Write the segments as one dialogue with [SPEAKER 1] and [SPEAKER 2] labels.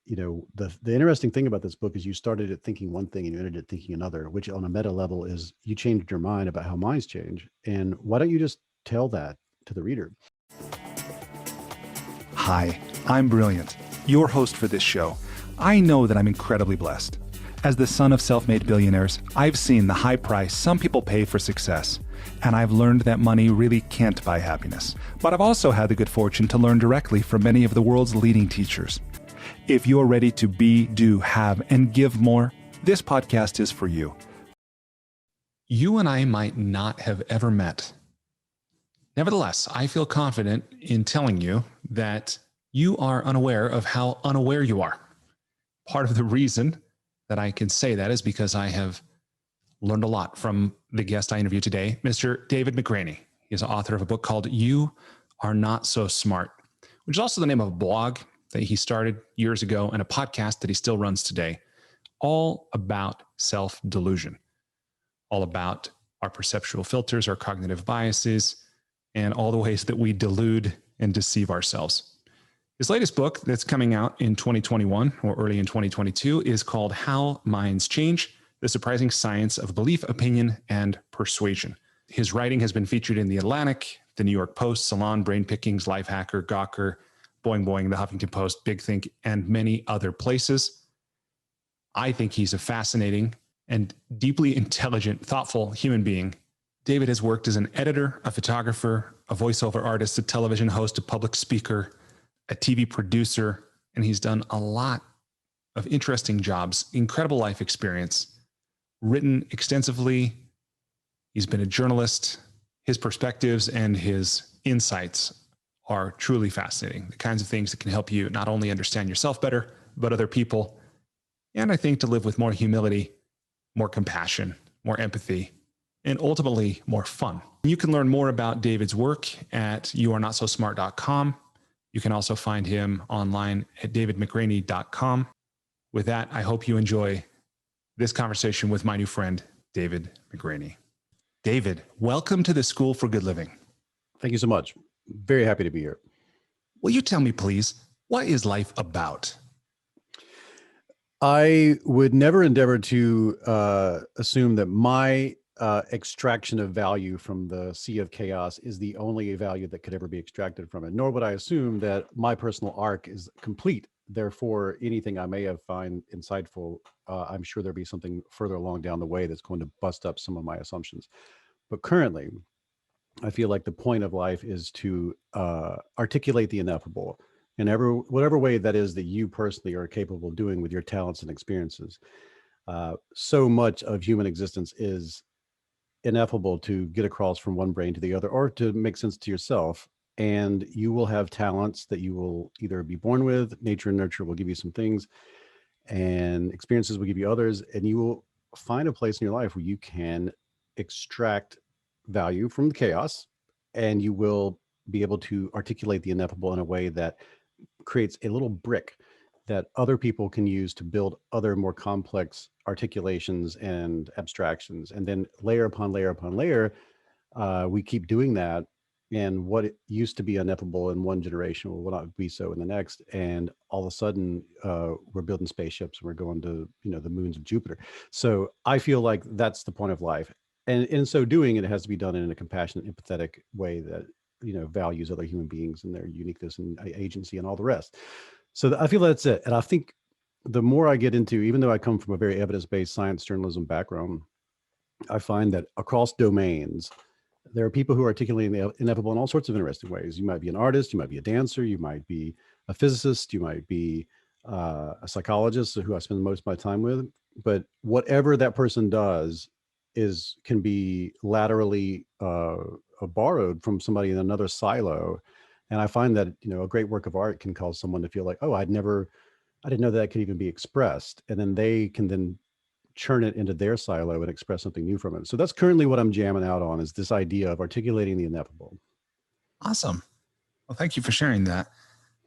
[SPEAKER 1] the interesting thing about this book is you started it thinking one thing and you ended it thinking another, which on a meta level is you changed your mind about how minds change. And why don't you just tell that to the reader?
[SPEAKER 2] Hi, I'm Brilliant, your host for this show. I know that I'm incredibly blessed. As the son of self-made billionaires, I've seen the high price some people pay for success, and I've learned that money really can't buy happiness. But I've also had the good fortune to learn directly from many of the world's leading teachers. If you're ready to be, do, have, and give more, this podcast is for you. You and I might not have ever met. Nevertheless, I feel confident in telling you that you are unaware of how unaware you are. Part of the reason that I can say that is because I have learned a lot from the guest I interviewed today, Mr. David McRaney. He is the author of a book called You Are Not So Smart, which is also the name of a blog that he started years ago and a podcast that he still runs today, all about self-delusion, all about our perceptual filters, our cognitive biases, and all the ways that we delude and deceive ourselves. His latest book that's coming out in 2021 or early in 2022 is called How Minds Change: The Surprising Science of Belief, Opinion, and Persuasion. His writing has been featured in The Atlantic, The New York Post, Salon, Brain Pickings, Lifehacker, Gawker, Boing Boing, The Huffington Post, Big Think, and many other places. I think he's a fascinating and deeply intelligent, thoughtful human being. David has worked as an editor, a photographer, a voiceover artist, a television host, a public speaker, a TV producer, and he's done a lot of interesting jobs, incredible life experience, written extensively. He's been a journalist. His perspectives and his insights are truly fascinating. The kinds of things that can help you not only understand yourself better, but other people. And I think to live with more humility, more compassion, more empathy, and ultimately more fun. You can learn more about David's work at youarenotsosmart.com. You can also find him online at davidmcraney.com. With that, I hope you enjoy this conversation with my new friend, David McRaney. David, welcome to the School for Good Living.
[SPEAKER 1] Thank you so much. Very happy to be here.
[SPEAKER 2] Will you tell me, please, what is life about?
[SPEAKER 1] I would never endeavor to assume that my extraction of value from the sea of chaos is the only value that could ever be extracted from it, nor would I assume that my personal arc is complete. Therefore, anything I may have find insightful, I'm sure there'll be something further along down the way that's going to bust up some of my assumptions. But currently, I feel like the point of life is to articulate the ineffable in whatever way that is that you personally are capable of doing with your talents and experiences. So much of human existence is ineffable to get across from one brain to the other or to make sense to yourself. And you will have talents that you will either be born with, nature and nurture will give you some things, and experiences will give you others. And you will find a place in your life where you can extract value from the chaos, and you will be able to articulate the ineffable in a way that creates a little brick that other people can use to build other more complex articulations and abstractions. And then layer upon layer upon layer, we keep doing that. And what it used to be ineffable in one generation will not be so in the next. And all of a sudden, we're building spaceships and we're going to, the moons of Jupiter. So I feel like that's the point of life. And in so doing, it has to be done in a compassionate, empathetic way that, values other human beings and their uniqueness and agency and all the rest. So I feel that's it. And I think the more I get into, even though I come from a very evidence-based science journalism background, I find that across domains, there are people who are articulating the ineffable in all sorts of interesting ways. You might be an artist, you might be a dancer, you might be a physicist, you might be a psychologist, who I spend most of my time with. But whatever that person does can be laterally borrowed from somebody in another silo. And I find that, a great work of art can cause someone to feel like, oh, I didn't know that could even be expressed. And then they can then churn it into their silo and express something new from it. So that's currently what I'm jamming out on, is this idea of articulating the ineffable.
[SPEAKER 2] Awesome. Well, thank you for sharing that.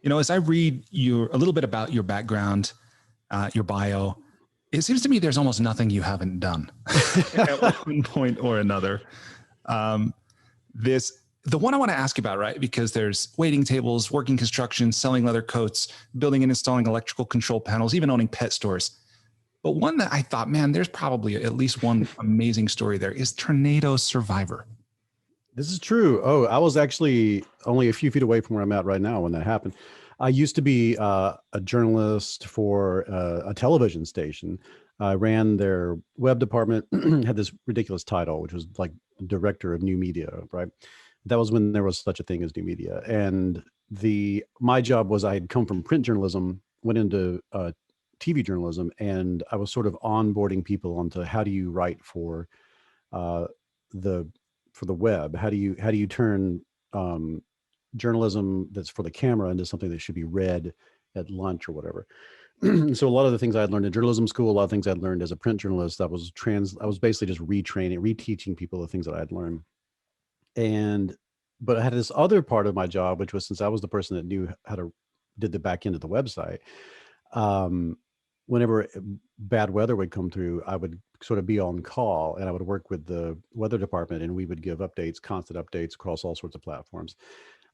[SPEAKER 2] As I read a little bit about your background, your bio, it seems to me there's almost nothing you haven't done at one point or another. This the one I want to ask about, right? Because there's waiting tables, working construction, selling leather coats, building and installing electrical control panels, even owning pet stores. But one that I thought, man, there's probably at least one amazing story there is tornado survivor.
[SPEAKER 1] This is true. Oh, I was actually only a few feet away from where I'm at right now when that happened. I used to be a journalist for a television station. I ran their web department, had this ridiculous title, which was like director of new media, right? That was when there was such a thing as new media. And my job was I had come from print journalism, went into TV journalism, and I was sort of onboarding people onto how do you write uh, the for the web? How do you turn journalism that's for the camera into something that should be read at lunch or whatever? So a lot of the things I had learned in journalism school, a lot of things I'd learned as a print journalist, I was basically just reteaching people the things that I'd learned. But I had this other part of my job, which was, since I was the person that knew how to did the back end of the website, um, whenever bad weather would come through, I would sort of be on call, and I would work with the weather department, and we would give updates, constant updates across all sorts of platforms.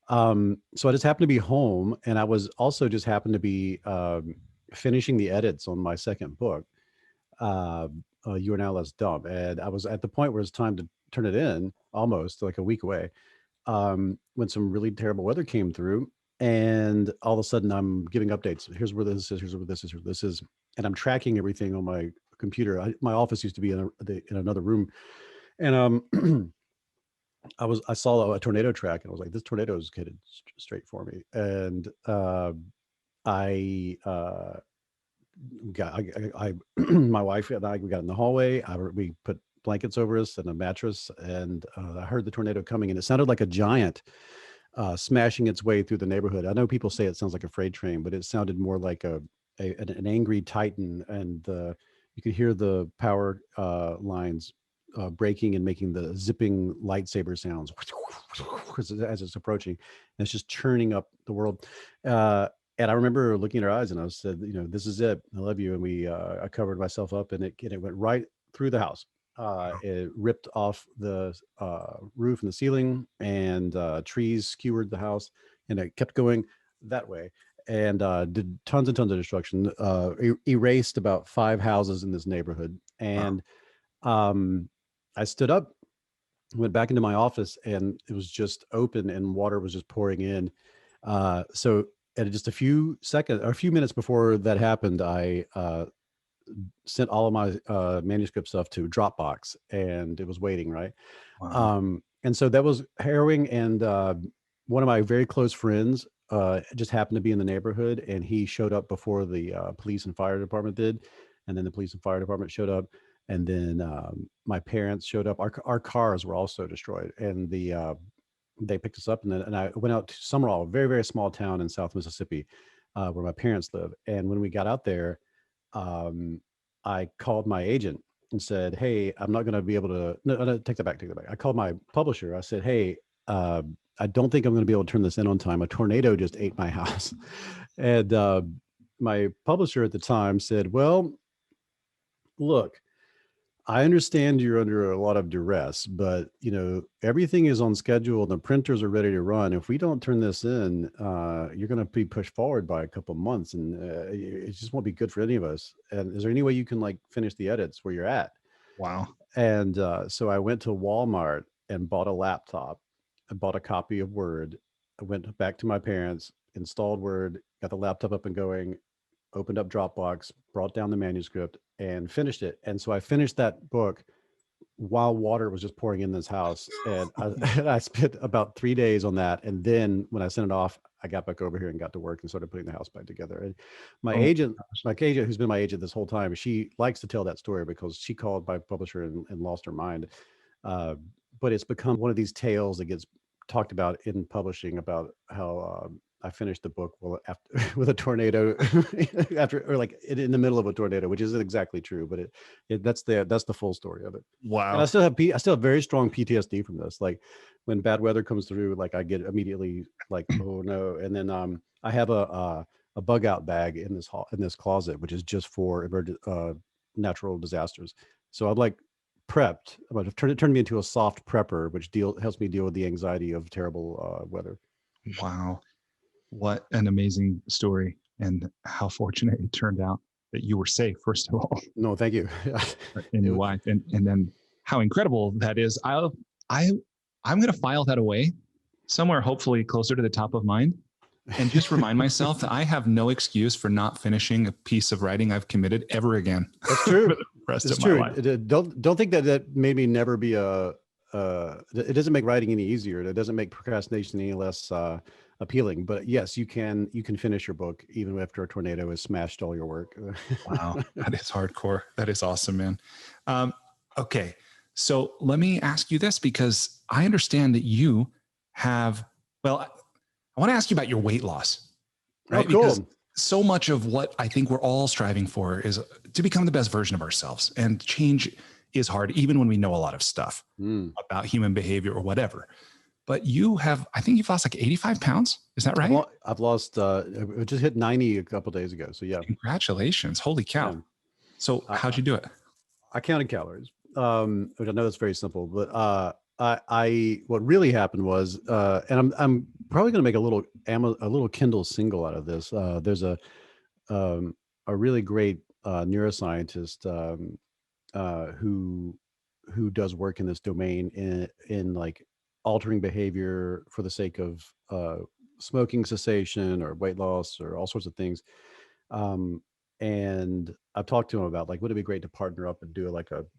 [SPEAKER 1] So I just happened to be home, and I was also just happened to be finishing the edits on my second book, uh, You Are Now Less Dumb. And I was at the point where it's time to turn it in, almost like a week away, when some really terrible weather came through. And all of a sudden I'm giving updates. Here's where this is, here's where this is, here's where this is. And I'm tracking everything on my computer. My office used to be in another room. And I saw a tornado track, and I was like, this tornado is headed straight for me. And I my wife and we got in the hallway. We put blankets over us and a mattress, and I heard the tornado coming, and it sounded like a giant smashing its way through the neighborhood. I know people say it sounds like a freight train, but it sounded more like an angry titan, and you could hear the power lines breaking and making the zipping lightsaber sounds as it's approaching. And it's just churning up the world. And I remember looking at her eyes, and I said, this is it. I love you. And I covered myself up, and it went right through the house. It ripped off the roof and the ceiling, and trees skewered the house, and it kept going that way, and did tons and tons of destruction. Erased about 5 houses in this neighborhood. And I stood up, went back into my office, and it was just open, and water was just pouring in. So at just a few minutes before that happened, I sent all of my manuscript stuff to Dropbox, and it was waiting, right?
[SPEAKER 2] Wow.
[SPEAKER 1] And so that was harrowing. And one of my very close friends just happened to be in the neighborhood, and he showed up before the police and fire department did. And then the police and fire department showed up, and then my parents showed up. Our cars were also destroyed, and they picked us up, and I went out to Summerall, a very, very small town in South Mississippi, where my parents live. And when we got out there, I called my agent and said, "Hey, I'm not going to be able to." No, take that back. I called my publisher. I said, "Hey, I don't think I'm going to be able to turn this in on time. A tornado just ate my house." And my publisher at the time said, "Well, look, I understand you're under a lot of duress, but everything is on schedule. The printers are ready to run. If we don't turn this in, you're going to be pushed forward by a couple of months, and it just won't be good for any of us. And is there any way you can finish the edits where you're at?"
[SPEAKER 2] Wow.
[SPEAKER 1] And so I went to Walmart and bought a laptop. I bought a copy of Word. I went back to my parents, installed Word, got the laptop up and going, opened up Dropbox, brought down the manuscript, and finished it. And so I finished that book while water was just pouring in this house. And I spent about 3 days on that. And then when I sent it off, I got back over here and got to work and started putting the house back together. And my
[SPEAKER 2] Oh,
[SPEAKER 1] agent, who's been my agent this whole time, she likes to tell that story because she called my publisher and lost her mind. But it's become one of these tales that gets talked about in publishing about how I finished the book after with a tornado in the middle of a tornado, which isn't exactly true, but that's the full story of it.
[SPEAKER 2] wow.
[SPEAKER 1] And I still have very strong PTSD from this. Like when bad weather comes through, I get immediately like, oh no. And then I have a bug out bag in this closet, which is just for natural disasters. So I'd prepped, but it turned me into a soft prepper, which helps me deal with the anxiety of terrible weather.
[SPEAKER 2] Wow. What an amazing story, and how fortunate it turned out that you were safe, first of all,
[SPEAKER 1] No, thank you.
[SPEAKER 2] and your
[SPEAKER 1] It,
[SPEAKER 2] wife, and then how incredible that is. I I'm going to file that away somewhere, hopefully closer to the top of mind, and just remind myself that I have no excuse for not finishing a piece of writing I've committed ever again.
[SPEAKER 1] That's true.
[SPEAKER 2] For the rest
[SPEAKER 1] It's
[SPEAKER 2] of my
[SPEAKER 1] true.
[SPEAKER 2] life.
[SPEAKER 1] Don't think that made me never be a. It doesn't make writing any easier. It doesn't make procrastination any less appealing. But yes, you can finish your book even after a tornado has smashed all your work.
[SPEAKER 2] Wow, that is hardcore. That is awesome, man. Okay, so let me ask you this, because I understand that you have, well, I want to ask you about your weight loss, right?
[SPEAKER 1] Oh, cool.
[SPEAKER 2] Because so much of what I think we're all striving for is to become the best version of ourselves. And change is hard, even when we know a lot of stuff about human behavior or whatever. But you have, I think you've lost like 85 pounds. Is that right?
[SPEAKER 1] I've lost. I just hit 90 a couple days ago. So yeah.
[SPEAKER 2] Congratulations. Holy cow.
[SPEAKER 1] Yeah.
[SPEAKER 2] So how'd you do it?
[SPEAKER 1] I counted calories, which I know that's very simple, but what really happened was, and I'm probably going to make a little Kindle single out of this. There's a really great neuroscientist who does work in this domain in like altering behavior for the sake of smoking cessation or weight loss or all sorts of things. And I've talked to him about like, would it be great to partner up and do like I've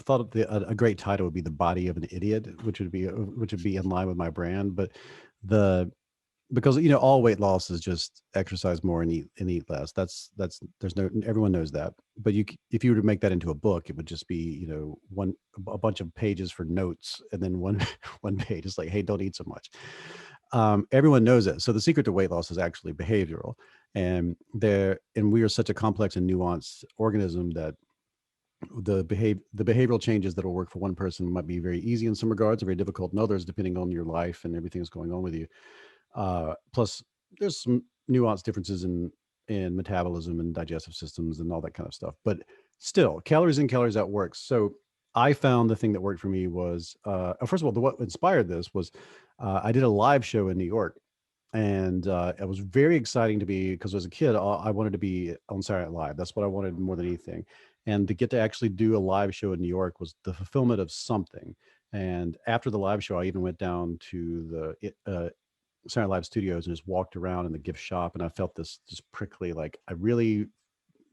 [SPEAKER 1] thought a great title would be The Body of an Idiot, which would be in line with my brand. But because all weight loss is just exercise more and eat less. That's there's no, everyone knows that. But if you were to make that into a book, it would just be a bunch of pages for notes, and then one one page is like, hey, don't eat so much. Everyone knows it. So the secret to weight loss is actually behavioral, and we are such a complex and nuanced organism that the behavioral changes that will work for one person might be very easy in some regards and very difficult in others, depending on your life and everything that's going on with you. Plus, there's some nuanced differences in metabolism and digestive systems and all that kind of stuff. But still, calories in, calories out works. So I found the thing that worked for me was, first of all, what inspired this was I did a live show in New York. And it was very exciting to be, because as a kid, I wanted to be on Saturday Night Live. That's what I wanted more than anything. And to get to actually do a live show in New York was the fulfillment of something. And after the live show, I even went down to the Saturday Night Live studios and just walked around in the gift shop. And I felt this just prickly, like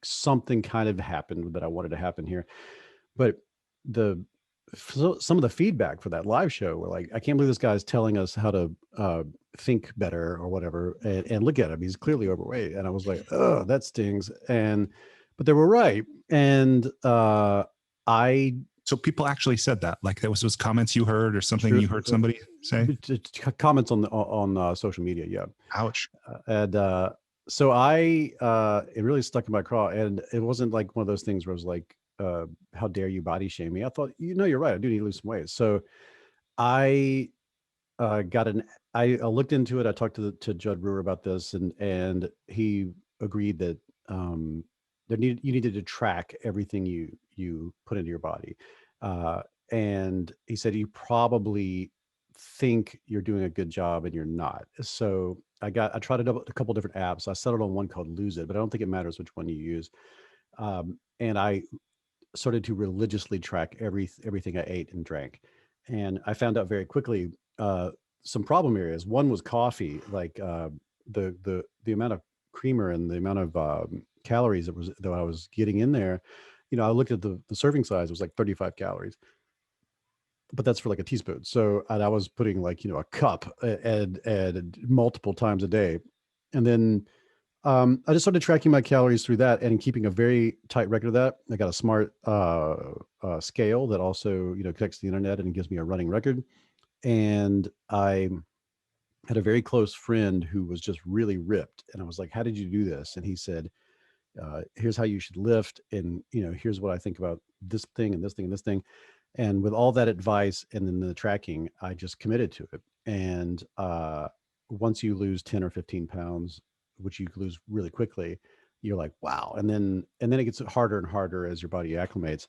[SPEAKER 1] something kind of happened that I wanted to happen here. But some of the feedback for that live show were like, I can't believe this guy's telling us how to think better or whatever. And look at him, he's clearly overweight. And I was like, oh, that stings. But they were right. And
[SPEAKER 2] So people actually said that, like there was comments you heard or something you heard somebody say?
[SPEAKER 1] Comments on social media. Yeah.
[SPEAKER 2] Ouch.
[SPEAKER 1] So it really stuck in my craw, and it wasn't like one of those things where it was like, how dare you body shame me? I thought, you're right. I do need to lose some weight. So I I looked into it. I talked to Judd Brewer about this, and he agreed that you needed to track everything you put into your body. And he said, you probably think you're doing a good job and you're not. So I tried a couple different apps. I settled on one called Lose It, but I don't think it matters which one you use. And I started to religiously track everything I ate and drank. And I found out very quickly some problem areas. One was coffee, like the amount of creamer and the amount of calories that I was getting in there. I looked at the serving size, it was like 35 calories, but that's for like a teaspoon. So I was putting like, a cup and multiple times a day. And then I just started tracking my calories through that and keeping a very tight record of that. I got a smart scale that also, connects to the internet and gives me a running record. And I had a very close friend who was just really ripped. And I was like, how did you do this? And he said, here's how you should lift. And, here's what I think about this thing and this thing and this thing. And with all that advice and then the tracking, I just committed to it. And once you lose 10 or 15 pounds, which you lose really quickly, you're like, wow. And then it gets harder and harder as your body acclimates.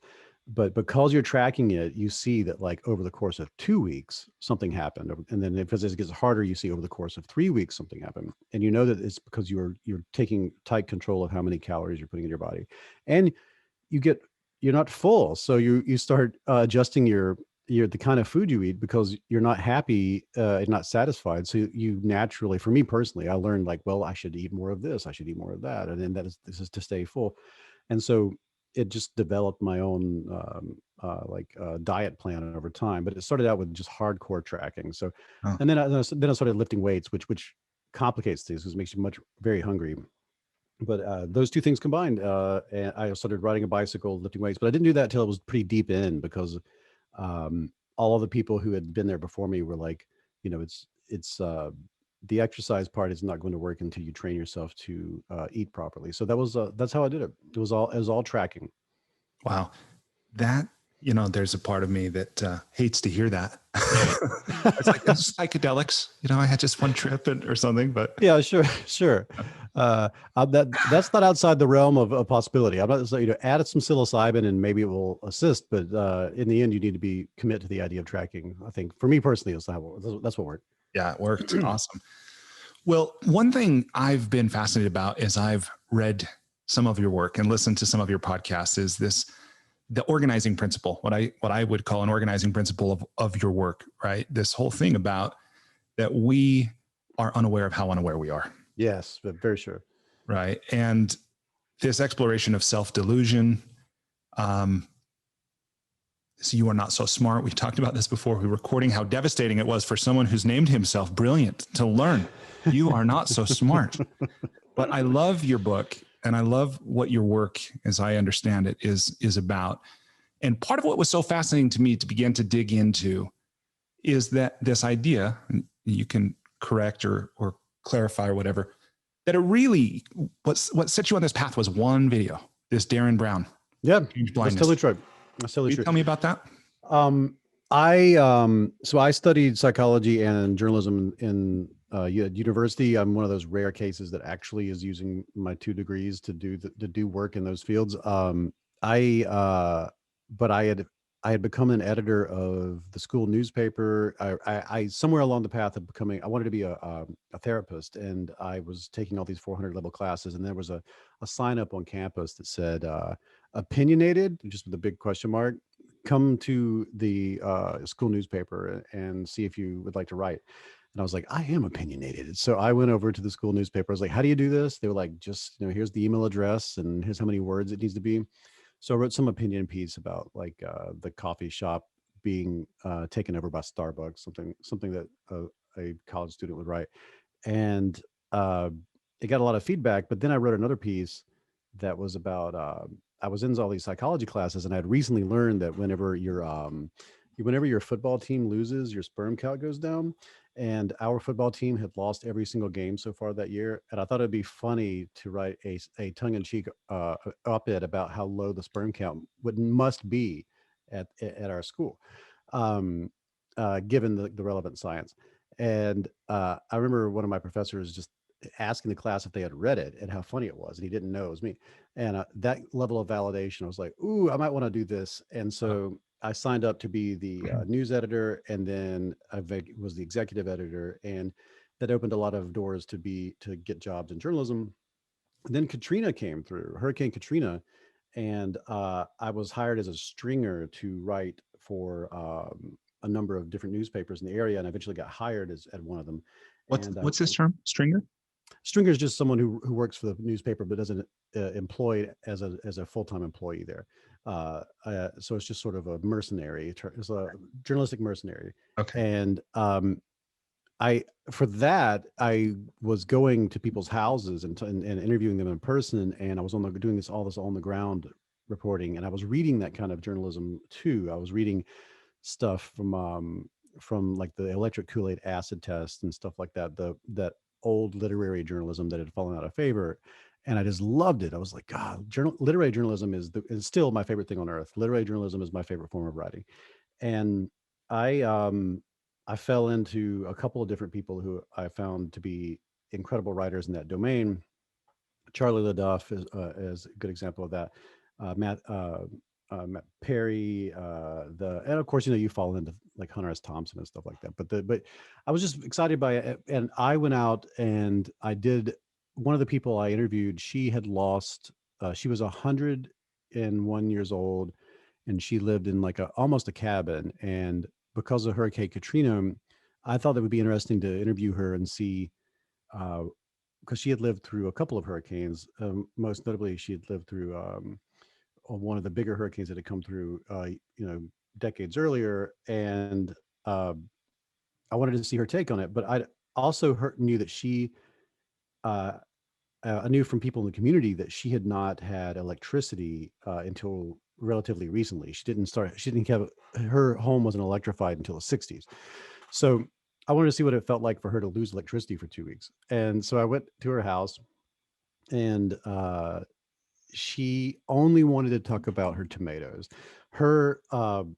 [SPEAKER 1] but because you're tracking it, you see that like over the course of 2 weeks, something happened. And then if it gets harder, you see over the course of 3 weeks, something happened. And you know that it's because you're taking tight control of how many calories you're putting in your body. And you get, you're not full. So you start adjusting your the kind of food you eat because you're not happy and not satisfied. So you naturally, for me personally, I learned like, well, I should eat more of this, I should eat more of that. And then this is to stay full. And so it just developed my own diet plan over time. But it started out with just hardcore tracking. So,
[SPEAKER 2] Oh,
[SPEAKER 1] and then I started lifting weights, which complicates things because it makes you very hungry. But those two things combined, and I started riding a bicycle, lifting weights. But I didn't do that until it was pretty deep in because all of the people who had been there before me were like, it's the exercise part is not going to work until you train yourself to eat properly. So that's how I did it. It was all tracking.
[SPEAKER 2] wow. That, there's a part of me that hates to hear that. It's like it's psychedelics. I had just one trip or something, but
[SPEAKER 1] Yeah, sure, sure. That's not outside the realm of a possibility. I'm not saying, add some psilocybin and maybe it will assist, but in the end, you need to be commit to the idea of tracking. I think for me personally, that's what worked.
[SPEAKER 2] yeah, it worked. Awesome. Well, one thing I've been fascinated about is I've read some of your work and listened to some of your podcasts is the organizing principle, what I would call an organizing principle of your work, right? This whole thing about that we are unaware of how unaware we are.
[SPEAKER 1] Yes, but very sure.
[SPEAKER 2] Right. And this exploration of self-delusion. So you are not so smart. We've talked about this before. We were recording how devastating it was for someone who's named himself brilliant to learn you are not so smart. But I love your book and I love what your work, as I understand it, is about. And part of what was so fascinating to me to begin to dig into is that this idea, and you can correct or clarify or whatever, that it really, what set you on this path was one video, this Darren Brown.
[SPEAKER 1] Yeah,
[SPEAKER 2] Huge
[SPEAKER 1] that's
[SPEAKER 2] blindness.
[SPEAKER 1] totally true. That's totally
[SPEAKER 2] Can you
[SPEAKER 1] true.
[SPEAKER 2] tell me about that?
[SPEAKER 1] So I studied psychology and journalism in university. I'm one of those rare cases that actually is using my 2 degrees to do work in those fields. I but I had become an editor of the school newspaper. I somewhere along the path of becoming, I wanted to be a therapist, and I was taking all these 400 level classes, and there was a sign up on campus that said opinionated, just with a big question mark. Come to the school newspaper and see if you would like to write. And I was like, I am opinionated. So I went over to the school newspaper. I was like, how do you do this? They were like, just, here's the email address and here's how many words it needs to be. So I wrote some opinion piece about like the coffee shop being taken over by Starbucks, something that a college student would write. And uh, it got a lot of feedback. But then I wrote another piece that was about I was in all these psychology classes, and I'd recently learned that whenever your football team loses, your sperm count goes down. And our football team had lost every single game so far that year. And I thought it'd be funny to write a tongue-in-cheek op-ed about how low the sperm count must be at our school, um, given the relevant science. And I remember one of my professors just asking the class if they had read it and how funny it was, and he didn't know it was me. And that level of validation, I was like, "Ooh, I might want to do this." And so I signed up to be the news editor, and then was the executive editor, and that opened a lot of doors to get jobs in journalism. And then Katrina came through, Hurricane Katrina, and I was hired as a stringer to write for a number of different newspapers in the area, and I eventually got hired at one of them. And
[SPEAKER 2] What's this term? Stringer?
[SPEAKER 1] stringer is just someone who works for the newspaper but doesn't employed as a full-time employee there. So it's just sort of a mercenary. It's a journalistic mercenary.
[SPEAKER 2] Okay.
[SPEAKER 1] And I for that I was going to people's houses and interviewing them in person, and I was doing all this on the ground reporting, and I was reading that kind of journalism too. I was reading stuff from like the electric Kool-Aid acid test and stuff like that. That old literary journalism that had fallen out of favor, and I just loved it. I was like, God, literary journalism is still my favorite thing on earth. Literary journalism is my favorite form of writing, and I I fell into a couple of different people who I found to be incredible writers in that domain. Charlie LaDuff is a good example of that. Matt Matt Perry, and of course, you fall into like Hunter S. Thompson and stuff like that. But I was just excited by it, and I went out and I did. One of the people I interviewed, she had lost. She was 101 years old, and she lived in like almost a cabin. And because of Hurricane Katrina, I thought it would be interesting to interview her and see. Because she had lived through a couple of hurricanes. Most notably, she had lived through one of the bigger hurricanes that had come through, decades earlier, and uh, I wanted to see her take on it. But I also knew that uh, I knew from people in the community that she had not had electricity until relatively recently. She didn't start. She didn't have her home wasn't electrified until the '60s. So I wanted to see what it felt like for her to lose electricity for 2 weeks. And so I went to her house, and she only wanted to talk about her tomatoes. Her um,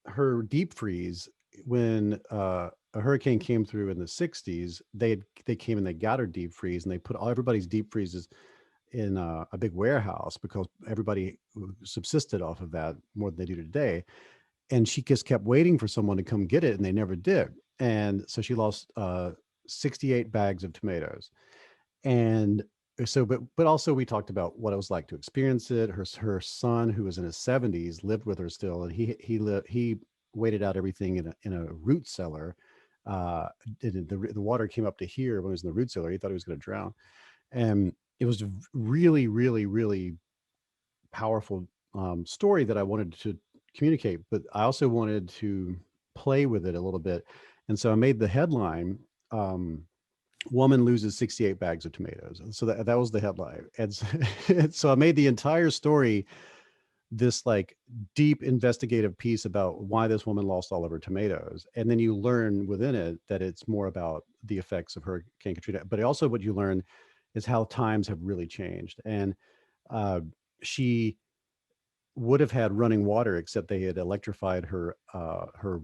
[SPEAKER 1] her deep freeze when a hurricane came through in the '60s. They came and they got her deep freeze, and they put everybody's deep freezes in a big warehouse because everybody subsisted off of that more than they do today. And she just kept waiting for someone to come get it, and they never did. And so she lost 68 bags of tomatoes. And so, but also we talked about what it was like to experience it. Her son, who was in his 70s, lived with her still, and he waited out everything in a root cellar. The water came up to here when he was in the root cellar. He thought he was going to drown, and it was a really, really, really powerful story that I wanted to communicate. But I also wanted to play with it a little bit, and so I made the headline. Woman loses 68 bags of tomatoes. So that was the headline. And so, and so I made the entire story this like deep investigative piece about why this woman lost all of her tomatoes. And then you learn within it that it's more about the effects of Hurricane Katrina. But also what you learn is how times have really changed. And uh, she would have had running water, except they had electrified her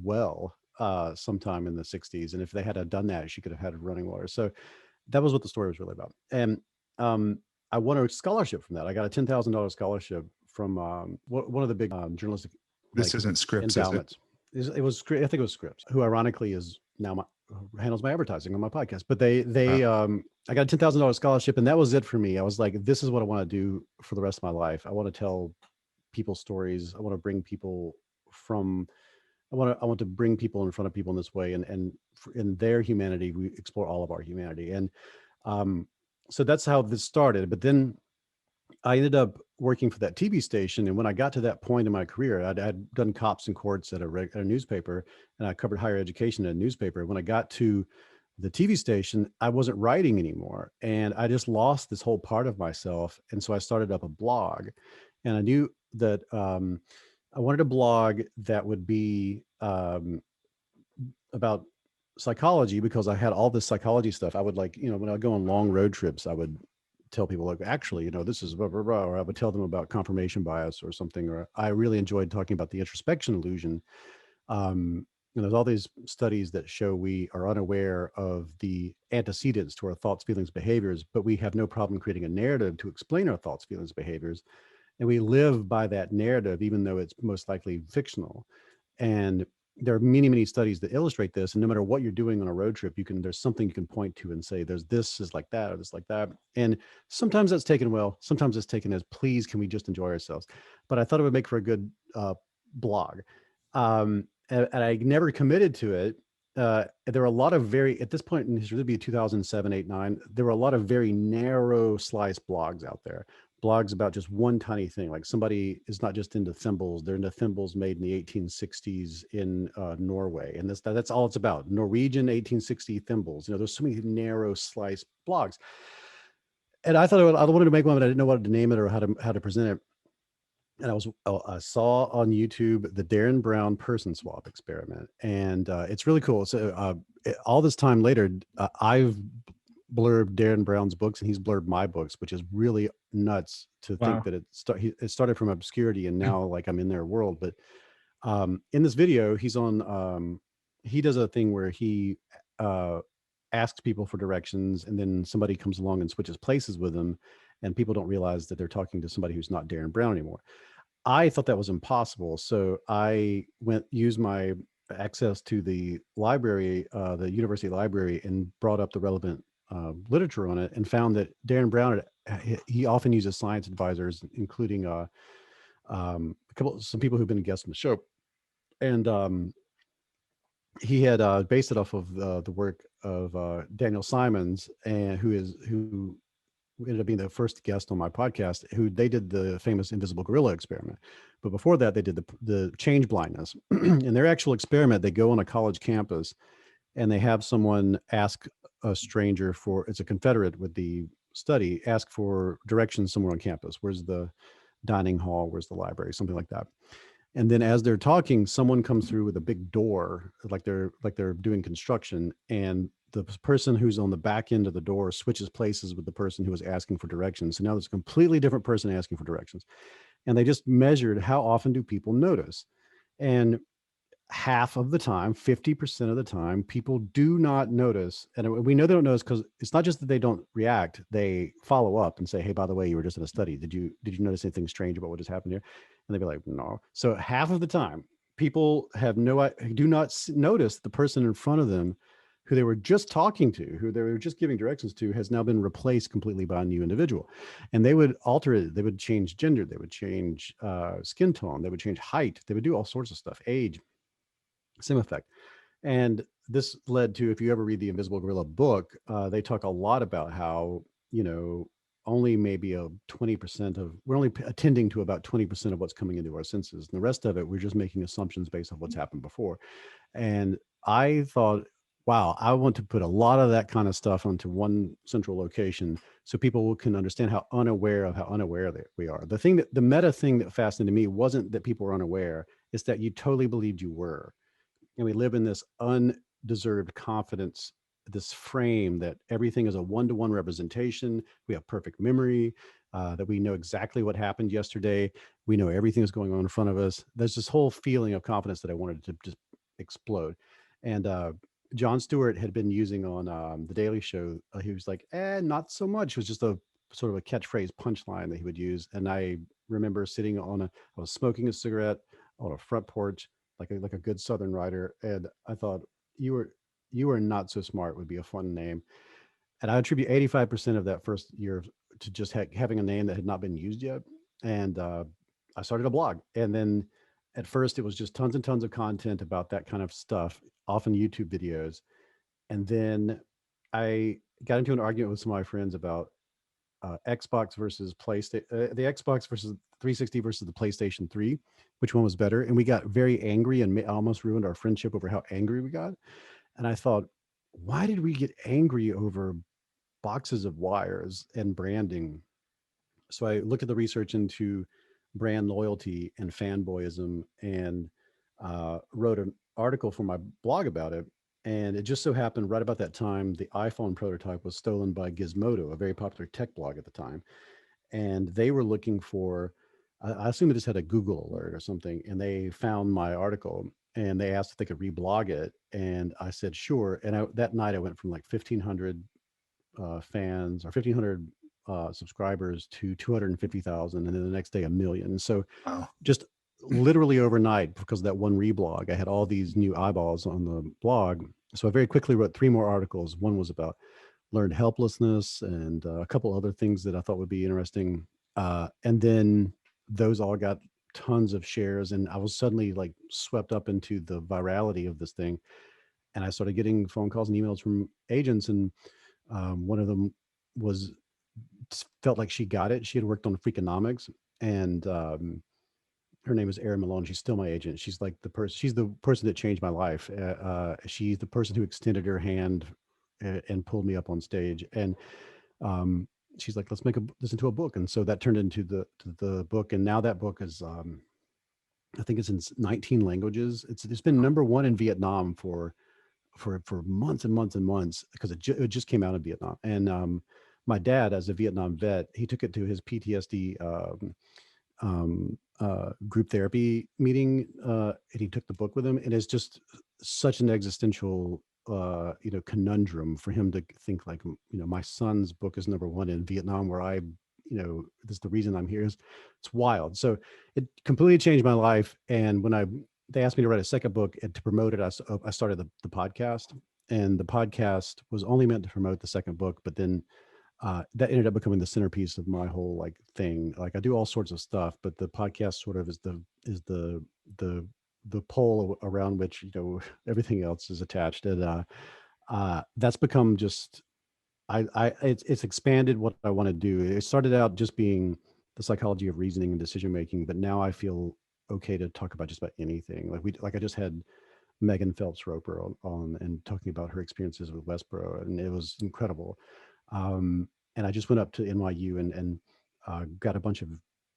[SPEAKER 1] well sometime in the '60s. And if they had done that, she could have had running water. So that was what the story was really about. And um, I won a scholarship from that. I got a $10,000 scholarship from one of the big journalistic
[SPEAKER 2] This
[SPEAKER 1] like
[SPEAKER 2] isn't Scripps, is it?
[SPEAKER 1] endowments. It was I think it was Scripps, who ironically is now handles my advertising on my podcast. But
[SPEAKER 2] Wow.
[SPEAKER 1] I got a $10,000 scholarship, and that was it for me. I was like, this is what I want to do for the rest of my life. I want to tell people's stories. I want to bring people from I want to bring people in front of people in this way, and in their humanity, we explore all of our humanity. And um, so that's how this started. But then I ended up working for that TV station, and when I got to that point in my career, I'd done cops and courts at a newspaper, and I covered higher education at a newspaper. When I got to the TV station, I wasn't writing anymore, and I just lost this whole part of myself. And so I started up a blog, and I knew that I wanted a blog that would be about psychology, because I had all this psychology stuff. I would when I go on long road trips, I would tell people like, actually, this is blah, blah, blah, or I would tell them about confirmation bias or something. Or I really enjoyed talking about the introspection illusion. There's all these studies that show we are unaware of the antecedents to our thoughts, feelings, behaviors, but we have no problem creating a narrative to explain our thoughts, feelings, behaviors. And we live by that narrative, even though it's most likely fictional. And there are many, many studies that illustrate this. And no matter what you're doing on a road trip, there's something you can point to and say, there's this is like that, or this like that. And sometimes that's taken well, sometimes it's taken as, please, can we just enjoy ourselves? But I thought it would make for a good blog. And I never committed to it. There were a lot of at this point in history, it'd be 2007, 8, 9. There were a lot of very narrow slice blogs out there, blogs about just one tiny thing. Like somebody is not just into thimbles; they're into thimbles made in the 1860s in Norway, and that's all it's about. Norwegian 1860 thimbles. There's so many narrow slice blogs, and I thought I wanted to make one, but I didn't know what to name it or how to present it. And I saw on YouTube the Darren Brown person swap experiment, and it's really cool. So all this time later, I've blurbed Darren Brown's books, and he's blurbed my books, which is really nuts to think
[SPEAKER 2] Wow.
[SPEAKER 1] that it started from obscurity, and now like I'm in their world. But in this video, he does a thing where he uh, asks people for directions, and then somebody comes along and switches places with them, and people don't realize that they're talking to somebody who's not Darren Brown anymore. I thought that was impossible. So I used my access to the library, the university library, and brought up the relevant literature on it, and found that Darren Brown, he often uses science advisors, including some people who've been guests on the show. And he had based it off of the work of Daniel Simons, and who ended up being the first guest on my podcast, who they did the famous invisible gorilla experiment. But before that, they did the change blindness. In their actual experiment, they go on a college campus and they have someone ask a stranger for, it's a Confederate with the study, ask for directions somewhere on campus. Where's the dining hall? Where's the library? Something like that. And then as they're talking, someone comes through with a big door, like they're doing construction, and the person who's on the back end of the door switches places with the person who was asking for directions. So now there's a completely different person asking for directions. And they just measured how often do people notice. And half of the time, 50% of the time, people do not notice. And we know they don't notice because it's not just that they don't react, they follow up and say, hey, by the way, you were just in a study. Did you notice anything strange about what just happened here? And they'd be like, no. So half of the time, people do not notice the person in front of them who they were just talking to, who they were just giving directions to, has now been replaced completely by a new individual. And they would alter it. They would change gender. They would change skin tone. They would change height. They would do all sorts of stuff, age, same effect. And this led to, if you ever read the Invisible Gorilla book, they talk a lot about how, only maybe we're only attending to about 20% of what's coming into our senses. And the rest of it, we're just making assumptions based on what's happened before. And I thought, wow, I want to put a lot of that kind of stuff onto one central location so people can understand how unaware we are. The meta thing that fascinated me wasn't that people were unaware, it's that you totally believed you were. And we live in this undeserved confidence, this frame that everything is a one-to-one representation. We have perfect memory, that we know exactly what happened yesterday. We know everything is going on in front of us. There's this whole feeling of confidence that I wanted to just explode. And Jon Stewart had been using on The Daily Show. He was like, not so much. It was just a sort of a catchphrase punchline that he would use. And I remember I was smoking a cigarette on a front porch, like a good Southern writer. And I thought, you are not so smart would be a fun name. And I attribute 85% of that first year to just having a name that had not been used yet. And I started a blog. And then at first it was just tons and tons of content about that kind of stuff, often YouTube videos. And then I got into an argument with some of my friends about Xbox versus PlayStation, the Xbox versus 360 versus the PlayStation 3, which one was better. And we got very angry and almost ruined our friendship over how angry we got. And I thought, why did we get angry over boxes of wires and branding? So I looked at the research into brand loyalty and fanboyism, and wrote an article for my blog about it. And it just so happened right about that time, the iPhone prototype was stolen by Gizmodo, a very popular tech blog at the time. And they were looking for, I assume they just had a Google alert or something, and they found my article and they asked if they could reblog it. And I said, sure. And that night I went from like 1,500 fans or 1,500 subscribers to 250,000. And then the next day, 1,000,000. And so
[SPEAKER 2] Wow.
[SPEAKER 1] just literally overnight, because of that one reblog, I had all these new eyeballs on the blog. So I very quickly wrote 3 more articles. One was about learned helplessness and a couple other things that I thought would be interesting. And then those all got tons of shares, and I was suddenly like swept up into the virality of this thing. And I started getting phone calls and emails from agents, and one of them was felt like she got it. She had worked on Freakonomics, and her name is Erin Malone. She's still my agent. She's like the person. She's the person that changed my life. She's the person who extended her hand and pulled me up on stage. And she's like, let's make this into a book. And so that turned into the book. And now that book is, I think it's in 19 languages. It's been #1 in Vietnam for months and months and months, because it just came out in Vietnam. And my dad, as a Vietnam vet, he took it to his PTSD group therapy meeting, and he took the book with him. And it's just such an existential conundrum for him to think like, my son's book is #1 in Vietnam, where I this is the reason I'm here. It's wild. So it completely changed my life. And when they asked me to write a second book and to promote it, I started the podcast, and the podcast was only meant to promote the second book, but then that ended up becoming the centerpiece of my whole like thing. Like I do all sorts of stuff, but the podcast sort of the the pole around which everything else is attached. And that's become just it's expanded what I want to do. It started out just being the psychology of reasoning and decision making, but now I feel okay to talk about just about anything. Like I just had Megan Phelps Roper on and talking about her experiences with Westboro, and it was incredible. And I just went up to NYU and got a bunch of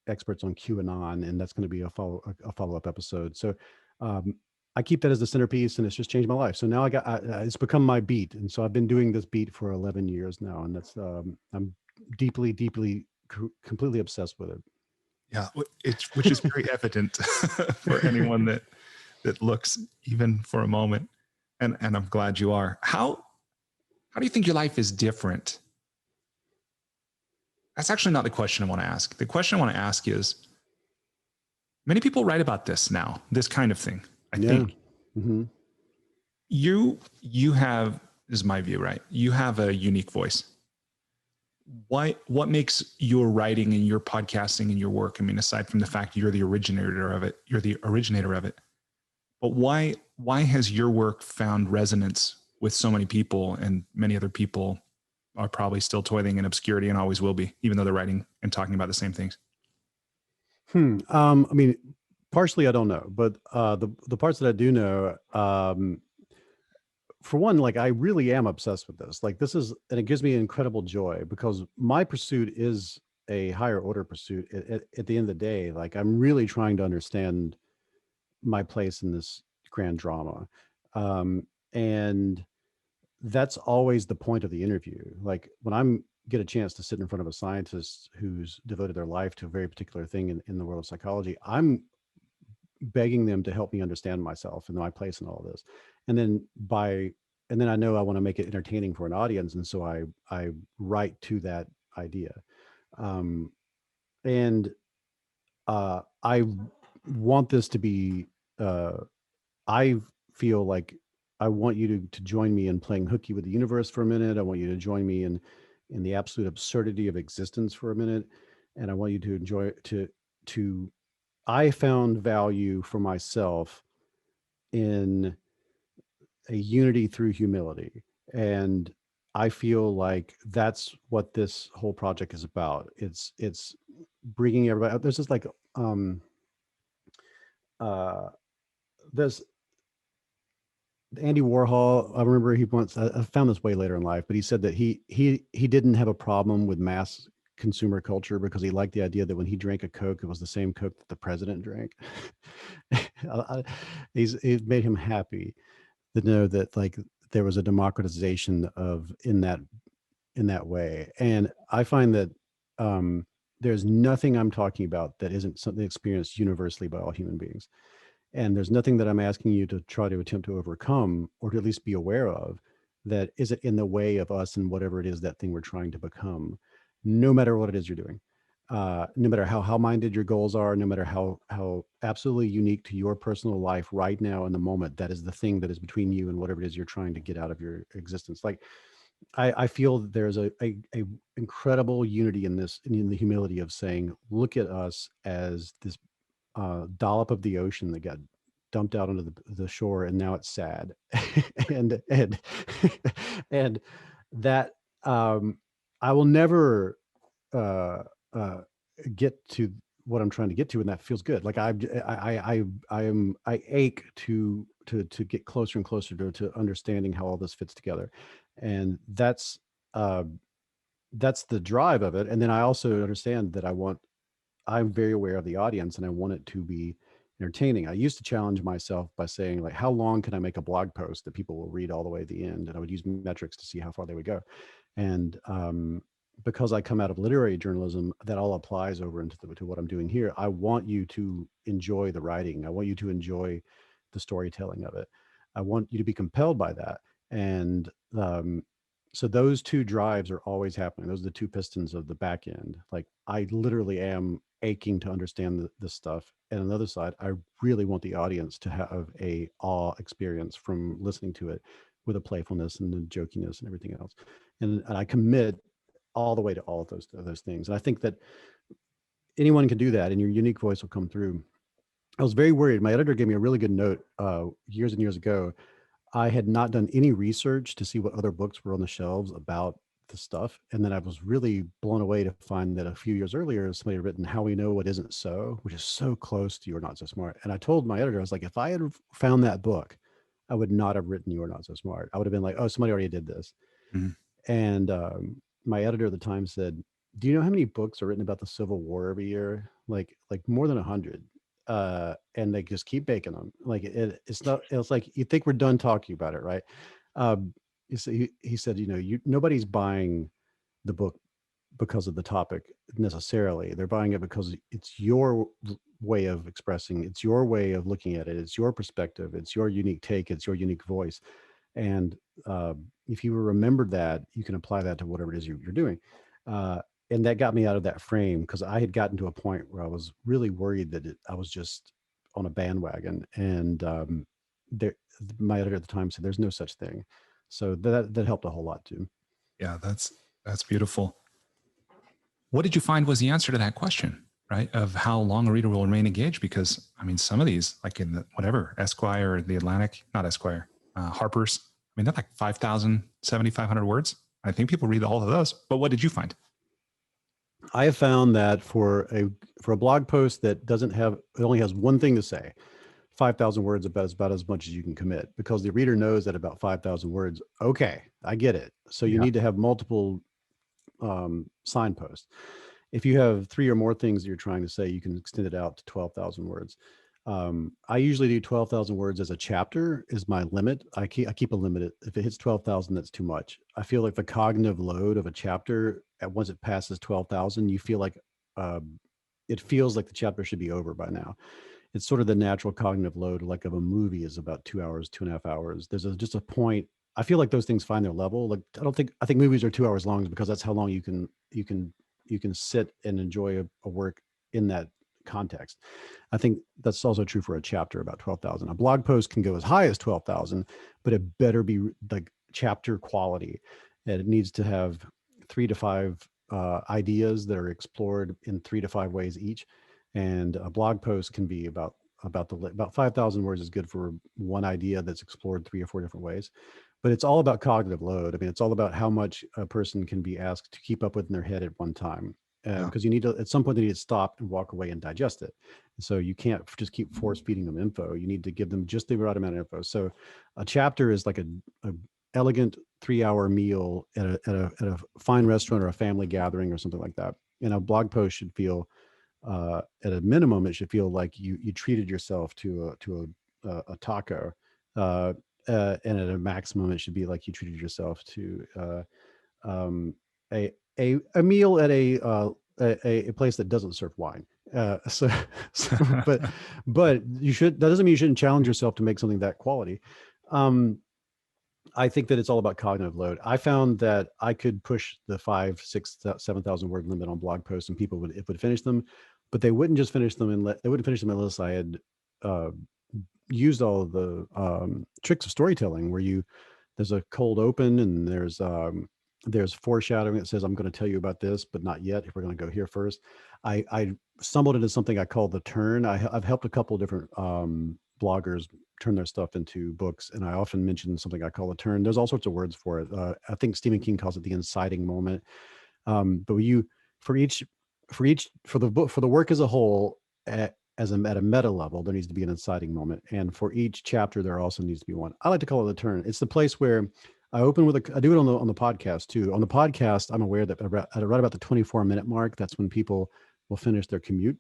[SPEAKER 1] experts on QAnon, and that's going to be a follow up episode. So um, I keep that as the centerpiece, and it's just changed my life. So now it's become my beat, and so I've been doing this beat for 11 years now, and that's I'm deeply, completely obsessed with it.
[SPEAKER 2] Yeah, which is very evident for anyone that looks even for a moment, and I'm glad you are. How do you think your life is different? That's actually not the question I want to ask. The question I want to ask is, many people write about this now, this kind of thing. I think you have, this is my view, right? You have a unique voice. What makes your writing and your podcasting and your work, I mean, aside from the fact you're the originator of it, but why has your work found resonance with so many people, and many other people are probably still toiling in obscurity and always will be, even though they're writing and talking about the same things?
[SPEAKER 1] I mean, partially I don't know, but the parts that I do know, for one, like I really am obsessed with this. Like and it gives me incredible joy because my pursuit is a higher order pursuit. At the end of the day, like I'm really trying to understand my place in this grand drama, and that's always the point of the interview. Like when I'm get a chance to sit in front of a scientist who's devoted their life to a very particular thing in the world of psychology, I'm begging them to help me understand myself and my place in all this. And then I know I want to make it entertaining for an audience. And so I write to that idea. Um, and I want this to be, I feel like I want you to join me in playing hooky with the universe for a minute. I want you to join me in the absolute absurdity of existence for a minute. And I want you to enjoy to I found value for myself in a unity through humility. And I feel like that's what this whole project is about. It's bringing everybody out. There's just like, uh, there's Andy Warhol. I remember he once, I found this way later in life, but he said that he didn't have a problem with mass consumer culture because he liked the idea that when he drank a Coke, it was the same Coke that the president drank. It made him happy to know that like there was a democratization of in that way. And I find that there's nothing I'm talking about that isn't something experienced universally by all human beings. And there's nothing that I'm asking you to try to attempt to overcome or to at least be aware of that isn't in the way of us and whatever it is that thing we're trying to become, no matter what it is you're doing. No matter how minded your goals are, no matter how absolutely unique to your personal life right now in the moment, that is the thing that is between you and whatever it is you're trying to get out of your existence. Like I feel that there's a incredible unity in this, in the humility of saying, look at us as this dollop of the ocean that got dumped out onto the shore, and now it's sad, and and that I will never uh, uh, get to what I'm trying to get to, and that feels good. Like I ache to get closer and closer to understanding how all this fits together, and uh, that's the drive of it. And then I also understand that I'm very aware of the audience and I want it to be entertaining. I used to challenge myself by saying, like, how long can I make a blog post that people will read all the way to the end? And I would use metrics to see how far they would go. And because I come out of literary journalism, that all applies over into to what I'm doing here. I want you to enjoy the writing. I want you to enjoy the storytelling of it. I want you to be compelled by that. And So those two drives are always happening. Those are the two pistons of the back end. Like I literally am aching to understand this stuff. And on the other side, I really want the audience to have a awe experience from listening to it with a playfulness and the jokiness and everything else. And I commit all the way to all of those things. And I think that anyone can do that and your unique voice will come through. I was very worried. My editor gave me a really good note years and years ago. I had not done any research to see what other books were on the shelves about the stuff. And then I was really blown away to find that a few years earlier, somebody had written How We Know What Isn't So, which is so close to You're Not So Smart. And I told my editor, I was like, if I had found that book, I would not have written You're Not So Smart. I would have been like, oh, somebody already did this.
[SPEAKER 2] Mhm.
[SPEAKER 1] And my editor at the time said, "Do you know how many books are written about the Civil War every year? Like more than 100." And they just keep making them. Like it's not. It's like you think we're done talking about it, right? He said, nobody's buying the book because of the topic necessarily. They're buying it because it's your way of expressing. It's your way of looking at it. It's your perspective. It's your unique take. It's your unique voice. And if you remember that, you can apply that to whatever it is you're doing. Uh, and that got me out of that frame because I had gotten to a point where I was really worried that I was just on a bandwagon. And there, my editor at the time said, "There's no such thing." So that helped a whole lot too.
[SPEAKER 2] Yeah, that's beautiful. What did you find was the answer to that question, right? Of how long a reader will remain engaged? Because I mean, some of these, like in the whatever Esquire or the Atlantic, not Esquire, Harper's. I mean, they're like 5,000, 7,500 words. I think people read all of those. But what did you find?
[SPEAKER 1] I have found that for a blog post that doesn't have it only has one thing to say, 5,000 words about as much as you can commit because the reader knows that about 5,000 words. Okay, I get it. So you
[SPEAKER 2] Yeah.
[SPEAKER 1] need to have multiple signposts. If you have three or more things that you're trying to say, you can extend it out to 12,000 words. I usually do 12,000 words as a chapter is my limit. I keep a limit. If it hits 12,000, that's too much. I feel like the cognitive load of a chapter, once it passes 12,000, you feel like it feels like the chapter should be over by now. It's sort of the natural cognitive load, like of a movie, is about 2 hours, 2.5 hours. There's just a point. I feel like those things find their level. Like I think movies are 2 hours long because that's how long you can sit and enjoy a work in that context. I think that's also true for a chapter about 12,000. A blog post can go as high as 12,000, but it better be like chapter quality. And it needs to have 3 to 5 ideas that are explored in 3 to 5 ways each. And a blog post can be about 5,000 words is good for one idea that's explored 3 or 4 different ways. But it's all about cognitive load. I mean, it's all about how much a person can be asked to keep up with in their head at one time.
[SPEAKER 2] Yeah.
[SPEAKER 1] Because you need to, at some point, they need to stop and walk away and digest it. So you can't just keep force feeding them info. You need to give them just the right amount of info. So a chapter is like a elegant 3 hour meal at a fine restaurant or a family gathering or something like that. And a blog post should feel, at a minimum, it should feel like you treated yourself to a taco. And at a maximum, it should be like you treated yourself to um, a meal at a place that doesn't serve wine. So, so, but you should. That doesn't mean you shouldn't challenge yourself to make something that quality. Um, I think that it's all about cognitive load. I found that I could push the 5, 6, 7,000 word limit on blog posts, and people would finish them, but they wouldn't just finish them they wouldn't finish them unless I had uh, used all of the tricks of storytelling, where there's a cold open and there's foreshadowing that says I'm going to tell you about this, but not yet. If we're going to go here first, I stumbled into something I call the turn. I've helped a couple of different bloggers turn their stuff into books, and I often mention something I call a turn. There's all sorts of words for it. I think Stephen King calls it the inciting moment. But for each for the book, for the work as a whole, at a meta level, there needs to be an inciting moment, and for each chapter, there also needs to be one. I like to call it the turn. It's the place where I open with I do it on the podcast too. On the podcast, I'm aware that at right about the 24-minute mark, that's when people will finish their commute.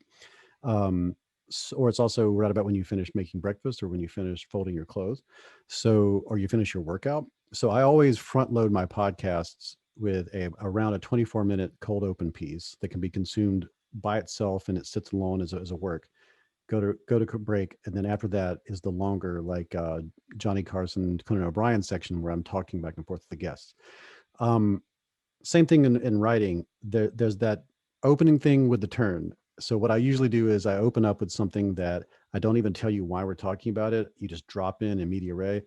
[SPEAKER 1] Or it's also right about when you finish making breakfast or when you finish folding your clothes. So, or you finish your workout. So I always front load my podcasts with around a 24-minute cold open piece that can be consumed by itself, and it sits alone as a work. Go to break, and then after that is the longer, like Johnny Carson, Conan O'Brien section, where I'm talking back and forth with the guests. Um, Same thing in writing. There's that opening thing with the turn. So what I usually do is I open up with something that I don't even tell you why we're talking about it. You just drop in media res.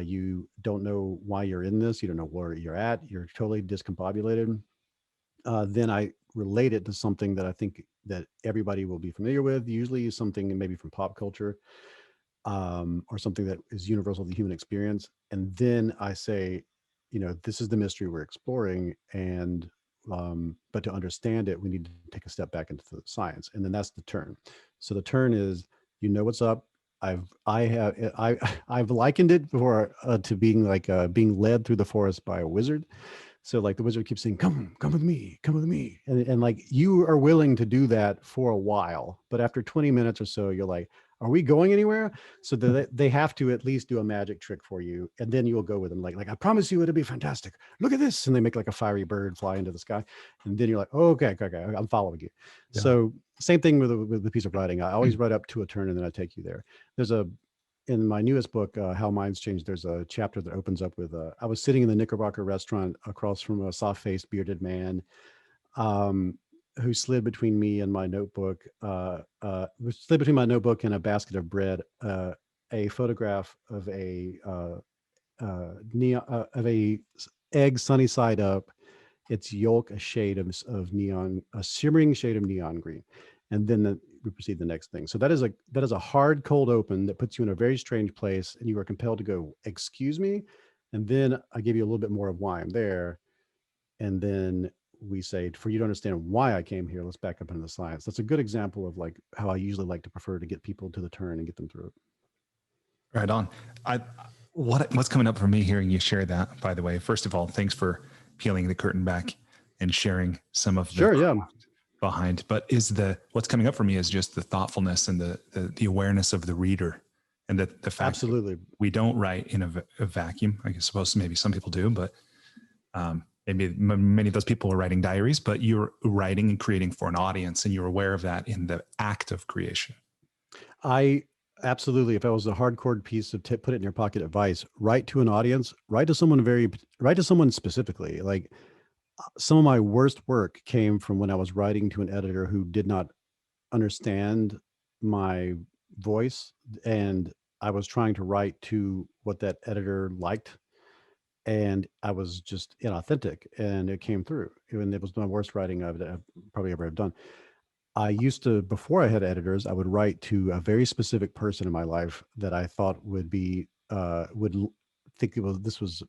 [SPEAKER 1] You don't know why you're in this. You don't know where you're at. You're totally discombobulated. Then I relate it to something that I think that everybody will be familiar with, usually something maybe from pop culture, or something that is universal to the human experience. And then I say, this is the mystery we're exploring. And, but to understand it, we need to take a step back into the science. And then that's the turn. So the turn is, what's up. I've likened it before to being like being led through the forest by a wizard. So like the wizard keeps saying, come with me, come with me. And like you are willing to do that for a while, but after 20 minutes or so, you're like, are we going anywhere? So they have to at least do a magic trick for you. And then you'll go with them. Like, I promise you, it'll be fantastic. Look at this. And they make like a fiery bird fly into the sky. And then you're like, oh, okay, I'm following you.
[SPEAKER 2] Yeah.
[SPEAKER 1] So same thing with the piece of writing. I always write up to a turn and then I take you there. There's in my newest book, How Minds Change, there's a chapter that opens up with, I was sitting in the Knickerbocker restaurant across from a soft-faced bearded man, um, who slid between me and my notebook, slid between my notebook and a basket of bread, a photograph of of a egg sunny side up, its yolk a shade of neon, a shimmering shade of neon green. And then we proceed to the next thing. So that is a hard cold open that puts you in a very strange place, and you are compelled to go, excuse me. And then I give you a little bit more of why I'm there. And then we say, for you to understand why I came here, let's back up into the science. That's a good example of like how I usually like to prefer to get people to the turn and get them through it.
[SPEAKER 2] Right on. I what's coming up for me hearing you share that, by the way, first of all, thanks for peeling the curtain back and sharing some of the
[SPEAKER 1] Sure. Yeah.
[SPEAKER 2] behind. But what's coming up for me is just the thoughtfulness and the awareness of the reader, and the fact
[SPEAKER 1] Absolutely.
[SPEAKER 2] that we don't write in a vacuum. I suppose maybe some people do, but maybe many of those people are writing diaries, but you're writing and creating for an audience, and you're aware of that in the act of creation.
[SPEAKER 1] I absolutely, if I was a hardcore piece of put it in your pocket advice, write to an audience, write to someone specifically. Like some of my worst work came from when I was writing to an editor who did not understand my voice, and I was trying to write to what that editor liked, and I was just inauthentic, and it came through. And it was my worst writing I've probably ever have done. I used to, before I had editors, I would write to a very specific person in my life that I thought would be, think it was, this was,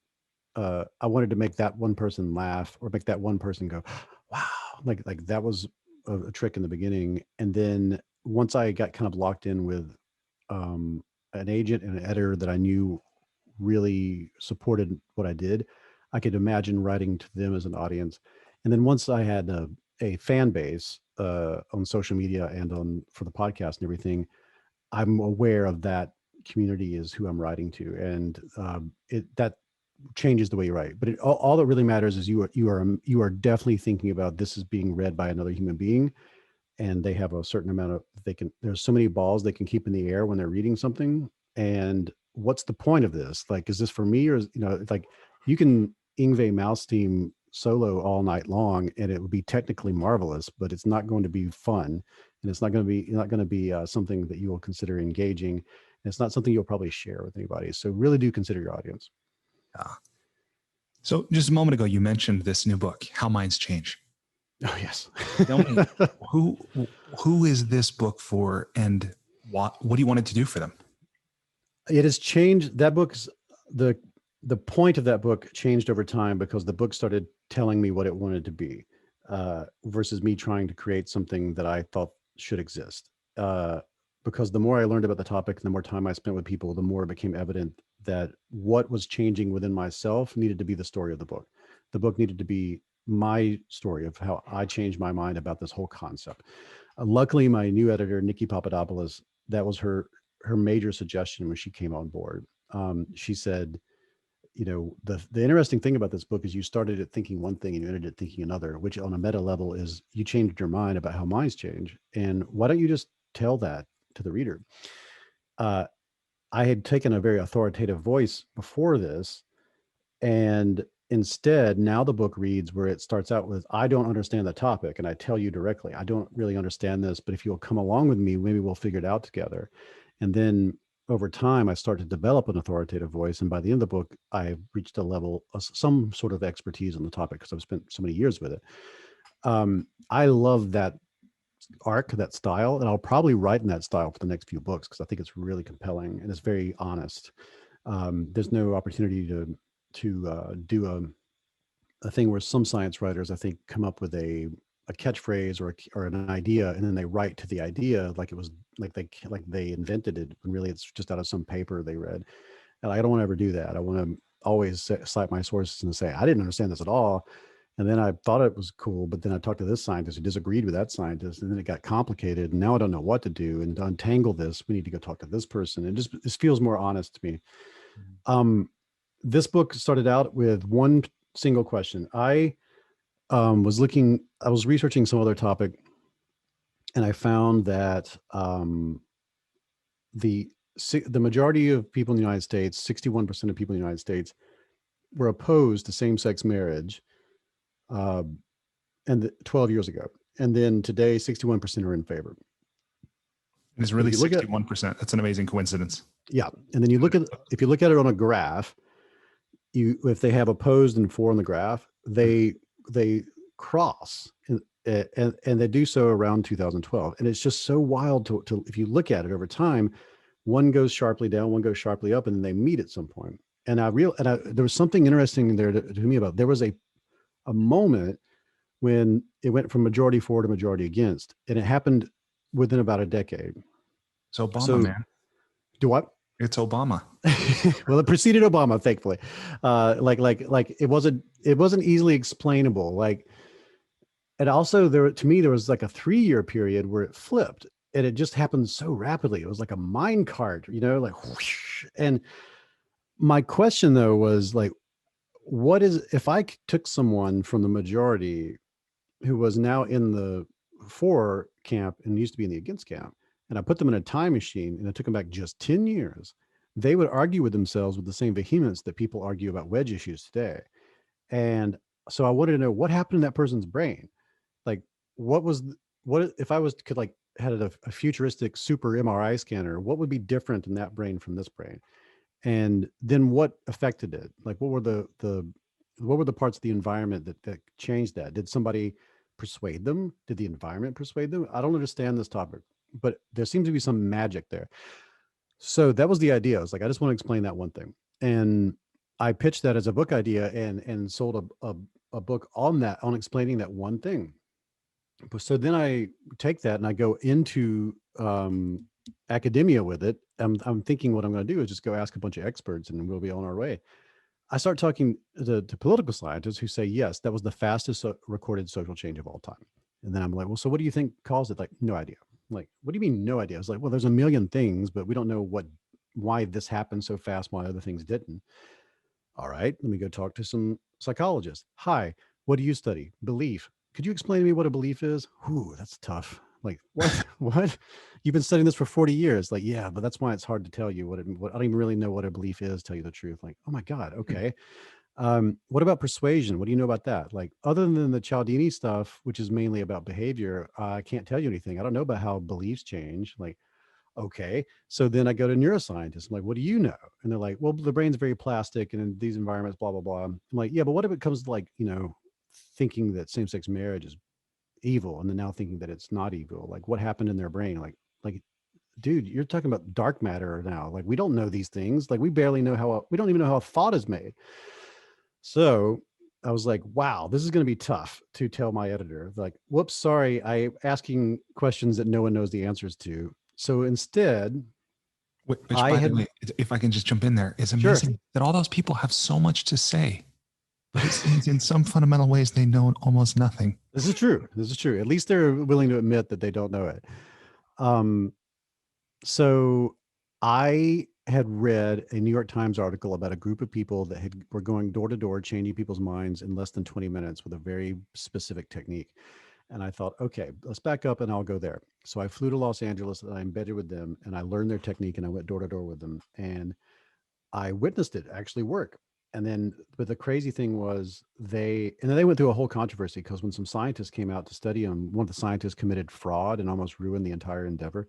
[SPEAKER 1] I wanted to make that one person laugh or make that one person go, wow. Like that was a trick in the beginning. And then once I got kind of locked in with, an agent and an editor that I knew really supported what I did, I could imagine writing to them as an audience. And then once I had a fan base on social media and on for the podcast and everything, I'm aware of that community is who I'm writing to, and that changes the way you write. But all that really matters is you are definitely thinking about this is being read by another human being, and they have a certain amount of there's so many balls they can keep in the air when they're reading something. And what's the point of this? Like, is this for me, or it's like you can Ingve Malmsteen solo all night long and it would be technically marvelous, but it's not going to be fun, and it's not going to be something that you will consider engaging, and it's not something you'll probably share with anybody. So really do consider your audience.
[SPEAKER 2] Yeah. So just a moment ago, you mentioned this new book, How Minds Change.
[SPEAKER 1] Oh yes.
[SPEAKER 2] Tell me, who is this book for, and what do you want it to do for them?
[SPEAKER 1] It has changed. That book's the point of that book changed over time because the book started telling me what it wanted to be, versus me trying to create something that I thought should exist. Because the more I learned about the topic and the more time I spent with people, the more it became evident that what was changing within myself needed to be the story of the book. The book needed to be my story of how I changed my mind about this whole concept. Luckily, my new editor, Nikki Papadopoulos, that was her major suggestion when she came on board. She said, the interesting thing about this book is you started it thinking one thing and you ended it thinking another, which on a meta level is you changed your mind about how minds change. And why don't you just tell that to the reader? I had taken a very authoritative voice before this, and instead, now the book reads where it starts out with, I don't understand the topic. And I tell you directly, I don't really understand this, but if you'll come along with me, maybe we'll figure it out together. And then over time, I start to develop an authoritative voice. And by the end of the book, I reached a level of some sort of expertise on the topic because I've spent so many years with it. I love that arc, that style, and I'll probably write in that style for the next few books because I think it's really compelling and it's very honest. There's no opportunity to do a thing where some science writers, I think, come up with a catchphrase or an idea, and then they write to the idea like it was like they invented it when really it's just out of some paper they read. And I don't want to ever do that. I want to always cite my sources and say I didn't understand this at all, and then I thought it was cool, but then I talked to this scientist who disagreed with that scientist, and then it got complicated, and now I don't know what to do. And to untangle this, we need to go talk to this person. And just this feels more honest to me. Um, this book started out with one single question. I was researching some other topic, and I found that the the majority of people in the United States, 61% of people in the United States, were opposed to same-sex marriage, uh, 12 years ago, and then today, 61% are in favor.
[SPEAKER 2] It's really 61%. That's an amazing coincidence.
[SPEAKER 1] Yeah, and then if you look at it on a graph, if they have opposed and for on the graph, they cross, and they do so around 2012, and it's just so wild to if you look at it over time, one goes sharply down, one goes sharply up, and then they meet at some point. And there was something interesting there to me about, there was a moment when it went from majority for to majority against, and it happened within about a decade.
[SPEAKER 2] It's Obama, man.
[SPEAKER 1] Do what?
[SPEAKER 2] It's Obama.
[SPEAKER 1] Well, it preceded Obama, thankfully. Like it wasn't easily explainable. Like, and also to me, there was like a 3-year period where it flipped, and it just happened so rapidly. It was like a mine cart, like whoosh. And my question though was like, what is, if I took someone from the majority who was now in the for camp and used to be in the against camp, and I put them in a time machine and I took them back just 10 years, they would argue with themselves with the same vehemence that people argue about wedge issues today. And so I wanted to know what happened in that person's brain. Like, what if I could like had a futuristic super MRI scanner, what would be different in that brain from this brain? And then what affected it? Like, what were the parts of the environment that changed that? Did somebody persuade them? Did the environment persuade them? I don't understand this topic, but there seems to be some magic there. So that was the idea. I was like, I just want to explain that one thing. And I pitched that as a book idea and sold a book on that, on explaining that one thing. So then I take that and I go into academia with it. I'm thinking what I'm going to do is just go ask a bunch of experts and we'll be on our way. I start talking to political scientists who say, yes, that was the fastest recorded social change of all time. And then I'm like, well, so what do you think caused it? Like, no idea. I'm like, what do you mean no idea? I was like, well, there's a million things, but we don't know why this happened so fast, why other things didn't. All right, let me go talk to some psychologists. Hi, what do you study? Belief. Could you explain to me what a belief is? Ooh, that's tough. Like, what? What? You've been studying this for 40 years. Like, yeah, but that's why it's hard to tell you what I don't even really know what a belief is, tell you the truth. Like, oh my God, okay. What about persuasion? What do you know about that? Like, other than the Cialdini stuff, which is mainly about behavior, I can't tell you anything. I don't know about how beliefs change. Like, okay. So then I go to neuroscientists. I'm like, what do you know? And they're like, well, the brain's very plastic and in these environments, blah, blah, blah. I'm like, yeah, but what if it comes to like, thinking that same-sex marriage is evil and then now thinking that it's not evil? Like, what happened in their brain? Like, dude, you're talking about dark matter now. Like, we don't know these things. Like, we barely know we don't even know how a thought is made. So I was like, wow, this is going to be tough to tell my editor. Like, whoops, sorry, I'm asking questions that no one knows the answers to. So instead,
[SPEAKER 2] which by the way, if I can just jump in there, it's amazing that all those people have so much to say, but it seems in some fundamental ways they know almost nothing.
[SPEAKER 1] This is true. This is true. At least they're willing to admit that they don't know it. So I had read a New York Times article about a group of people that were going door to door, changing people's minds in less than 20 minutes with a very specific technique. And I thought, okay, let's back up and I'll go there. So I flew to Los Angeles and I embedded with them and I learned their technique and I went door to door with them and I witnessed it actually work. And then, but the crazy thing was and then they went through a whole controversy because when some scientists came out to study them, one of the scientists committed fraud and almost ruined the entire endeavor.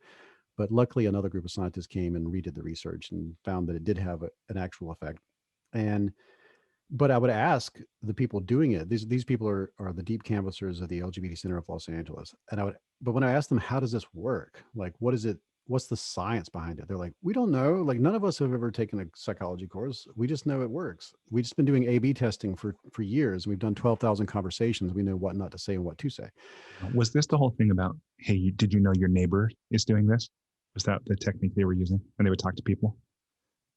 [SPEAKER 1] But luckily, another group of scientists came and redid the research and found that it did have an actual effect. And but I would ask the people doing it. These people are the deep canvassers of the LGBT Center of Los Angeles. And but when I asked them, how does this work? Like, what is it? What's the science behind it? They're like, we don't know. Like, none of us have ever taken a psychology course. We just know it works. We've just been doing A/B testing for years. We've done 12,000 conversations. We know what not to say and what to say.
[SPEAKER 2] Was this the whole thing about, hey, did you know your neighbor is doing this? Was that the technique they were using when they would talk to people?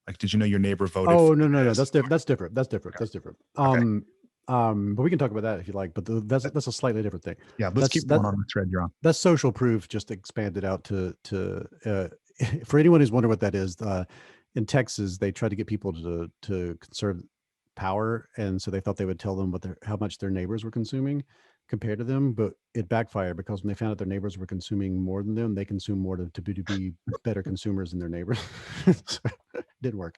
[SPEAKER 2] Like, did you know your neighbor voted?
[SPEAKER 1] Oh, no. That's different. That's different. That's different.
[SPEAKER 2] Okay.
[SPEAKER 1] That's different.
[SPEAKER 2] Okay.
[SPEAKER 1] But we can talk about that if you like. But that's a slightly different thing.
[SPEAKER 2] Yeah, let's keep going on the thread you're on.
[SPEAKER 1] That's social proof, just expanded out to for anyone who's wondering what that is. In Texas, they tried to get people to conserve power, and so they thought they would tell them how much their neighbors were consuming compared to them, but it backfired because when they found out their neighbors were consuming more than them, they consumed more to be better consumers than their neighbors. So it didn't work.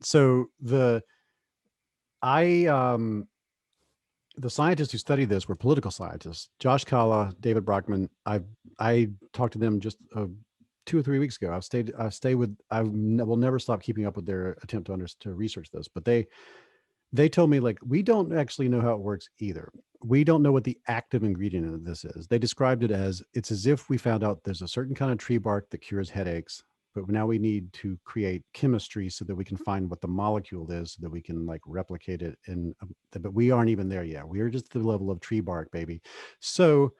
[SPEAKER 1] So the scientists who studied this were political scientists. Josh Kalla, David Brockman. I talked to them just 2 or 3 weeks ago. I will never stop keeping up with their attempt to research this, but they told me, like, we don't actually know how it works either. We don't know what the active ingredient of this is. They described it as, it's as if we found out there's a certain kind of tree bark that cures headaches, but now we need to create chemistry so that we can find what the molecule is so that we can like replicate it. But we aren't even there yet. We are just at the level of tree bark, baby. So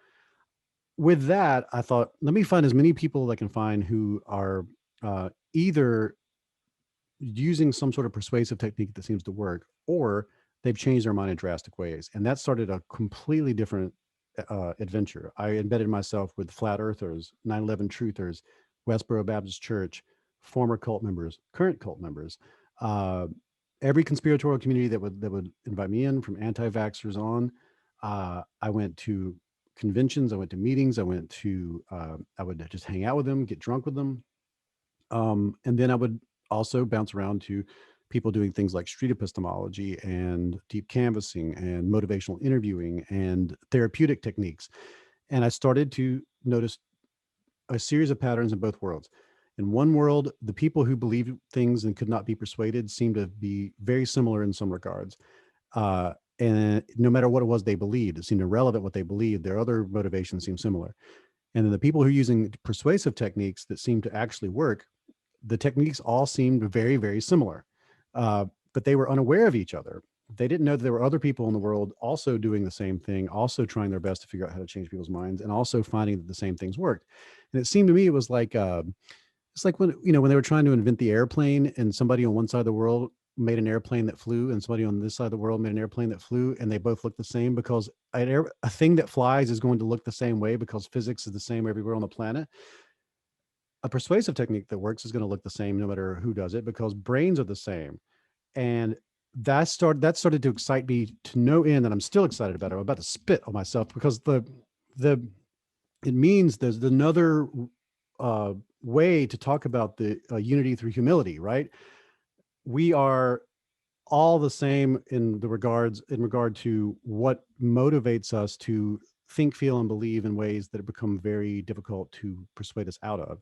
[SPEAKER 1] with that, I thought, let me find as many people that I can find who are either using some sort of persuasive technique that seems to work, or they've changed their mind in drastic ways. And that started a completely different adventure. I embedded myself with flat earthers, 9/11 truthers, Westboro Baptist Church, former cult members, current cult members, every conspiratorial community that would invite me in, from anti-vaxxers on. I went to conventions, I went to meetings, I would just hang out with them, get drunk with them. And then I would also bounce around to people doing things like street epistemology and deep canvassing and motivational interviewing and therapeutic techniques. And I started to notice a series of patterns in both worlds. In one world, the people who believed things and could not be persuaded seemed to be very similar in some regards. And no matter what it was they believed, it seemed irrelevant what they believed. Their other motivations seemed similar. And then the people who are using persuasive techniques that seem to actually work, the techniques all seemed very, very similar, but they were unaware of each other. They didn't know that there were other people in the world also doing the same thing, also trying their best to figure out how to change people's minds, and also finding that the same things worked. And it seemed to me it was like it's like when they were trying to invent the airplane, and somebody on one side of the world made an airplane that flew, and somebody on this side of the world made an airplane that flew, and they both looked the same, because a thing that flies is going to look the same way because physics is the same everywhere on the planet. A persuasive technique that works is going to look the same no matter who does it, because brains are the same. And that started to excite me to no end, and I'm still excited about it. I'm about to spit on myself because it means there's another way to talk about the unity through humility, right? We are all the same in regard to what motivates us to think, feel, and believe in ways that have become very difficult to persuade us out of.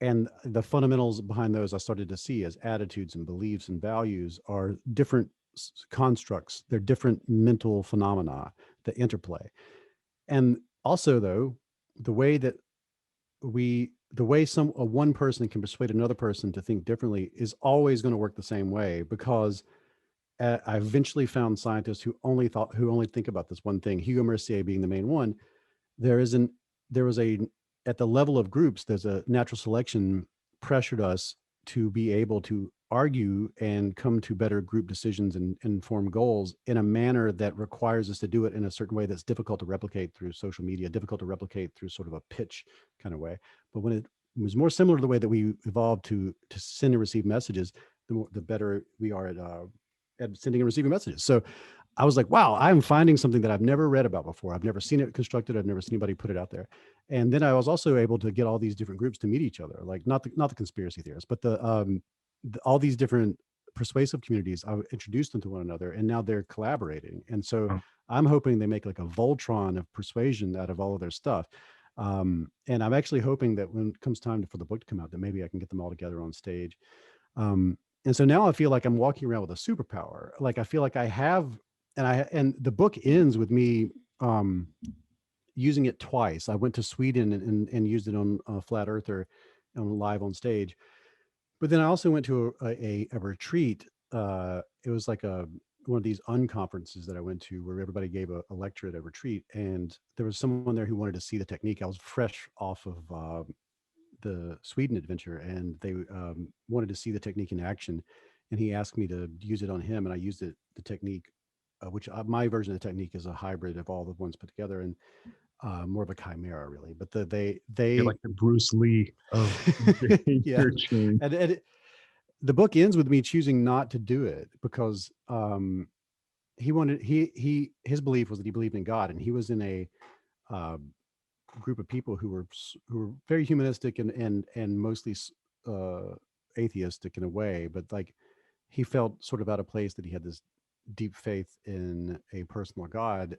[SPEAKER 1] And the fundamentals behind those I started to see as attitudes and beliefs and values are different constructs. They're different mental phenomena that interplay. And also, though, the way one person can persuade another person to think differently is always going to work the same way, because I eventually found scientists who only think about this one thing, Hugo Mercier being the main one. At the level of groups, there's a natural selection pressured us to be able to argue and come to better group decisions and inform goals in a manner that requires us to do it in a certain way that's difficult to replicate through social media, difficult to replicate through sort of a pitch kind of way. But when it was more similar to the way that we evolved to send and receive messages, the better we are at sending and receiving messages. So I was like, wow, I'm finding something that I've never read about before. I've never seen it constructed. I've never seen anybody put it out there. And then I was also able to get all these different groups to meet each other, like not the conspiracy theorists, but the all these different persuasive communities, I've introduced them to one another, and now they're collaborating. And so
[SPEAKER 2] Oh,
[SPEAKER 1] I'm hoping they make like a Voltron of persuasion out of all of their stuff. And I'm actually hoping that when it comes time for the book to come out, that maybe I can get them all together on stage. And so now I feel like I'm walking around with a superpower. Like I feel like I have, and the book ends with me using it twice. I went to Sweden and used it on Flat Earther on live on stage. But then I also went to a retreat. It was like one of these unconferences that I went to where everybody gave a lecture at a retreat. And there was someone there who wanted to see the technique. I was fresh off of the Sweden adventure, and they wanted to see the technique in action. And he asked me to use it on him, and I used it, the technique, which my version of the technique is a hybrid of all the ones put together, and more of a chimera, really. But
[SPEAKER 3] You're
[SPEAKER 1] they
[SPEAKER 3] like the Bruce Lee of
[SPEAKER 1] yeah,
[SPEAKER 3] behavior change.
[SPEAKER 1] and the book ends with me choosing not to do it because his belief was that he believed in God, and he was in a uh, group of people who were very humanistic and mostly uh, atheistic in a way, but like he felt sort of out of place that he had this deep faith in a personal God.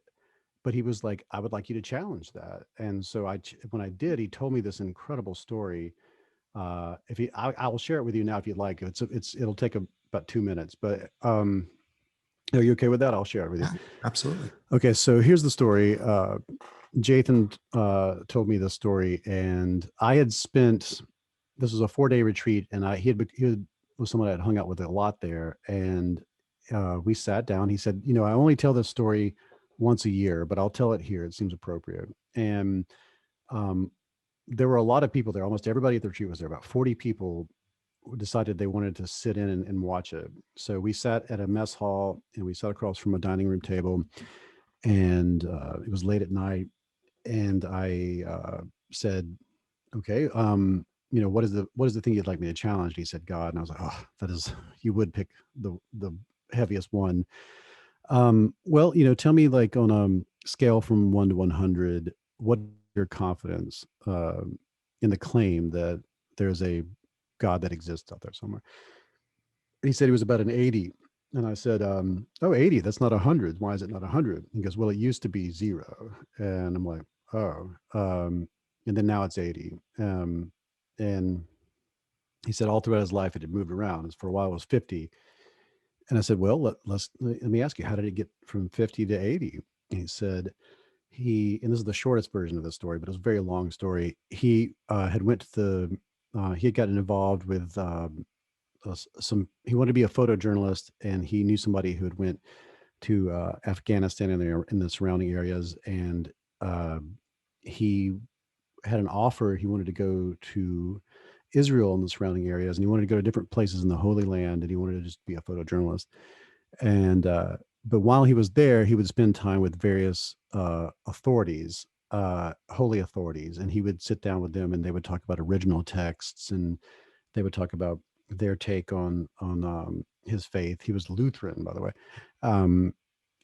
[SPEAKER 1] But he was like, I would like you to challenge that. And so when I did, he told me this incredible story. If he, I will share it with you now if you'd like. It'll take about 2 minutes, but are you okay with that? I'll share it with you.
[SPEAKER 4] Yeah, absolutely.
[SPEAKER 1] Okay, so here's the story. Jathan told me this story, and I had spent. This was a 4-day retreat, and he was someone I had hung out with a lot there, and we sat down. He said, I only tell this story once a year, but I'll tell it here. It seems appropriate. And um, there were a lot of people there. Almost everybody at the retreat was there. About 40 people decided they wanted to sit in and watch it. So we sat at a mess hall, and we sat across from a dining room table, and it was late at night. And I said, okay, what is the thing you'd like me to challenge? And he said, God. And I was like, oh, you would pick the heaviest one. Well, tell me, like, on a scale from 1 to 100, what your confidence in the claim that there's a God that exists out there somewhere. And he said he was about an 80. And I said, oh, 80, that's not 100. Why is it not 100? He goes, well, it used to be 0. And I'm like, oh, and then now it's 80. And he said all throughout his life, it had moved around. For a while, it was 50. And I said, well, let me ask you, how did it get from 50 to 80? And he said, and this is the shortest version of the story, but it was a very long story. He had he had gotten involved with he wanted to be a photojournalist, and he knew somebody who had went to Afghanistan and in the surrounding areas. And he had an offer. He wanted to go to Israel and the surrounding areas, and he wanted to go to different places in the Holy Land, and he wanted to just be a photojournalist. And but while he was there, he would spend time with various authorities, holy authorities, and he would sit down with them, and they would talk about original texts, and they would talk about their take on his faith. He was Lutheran, by the way,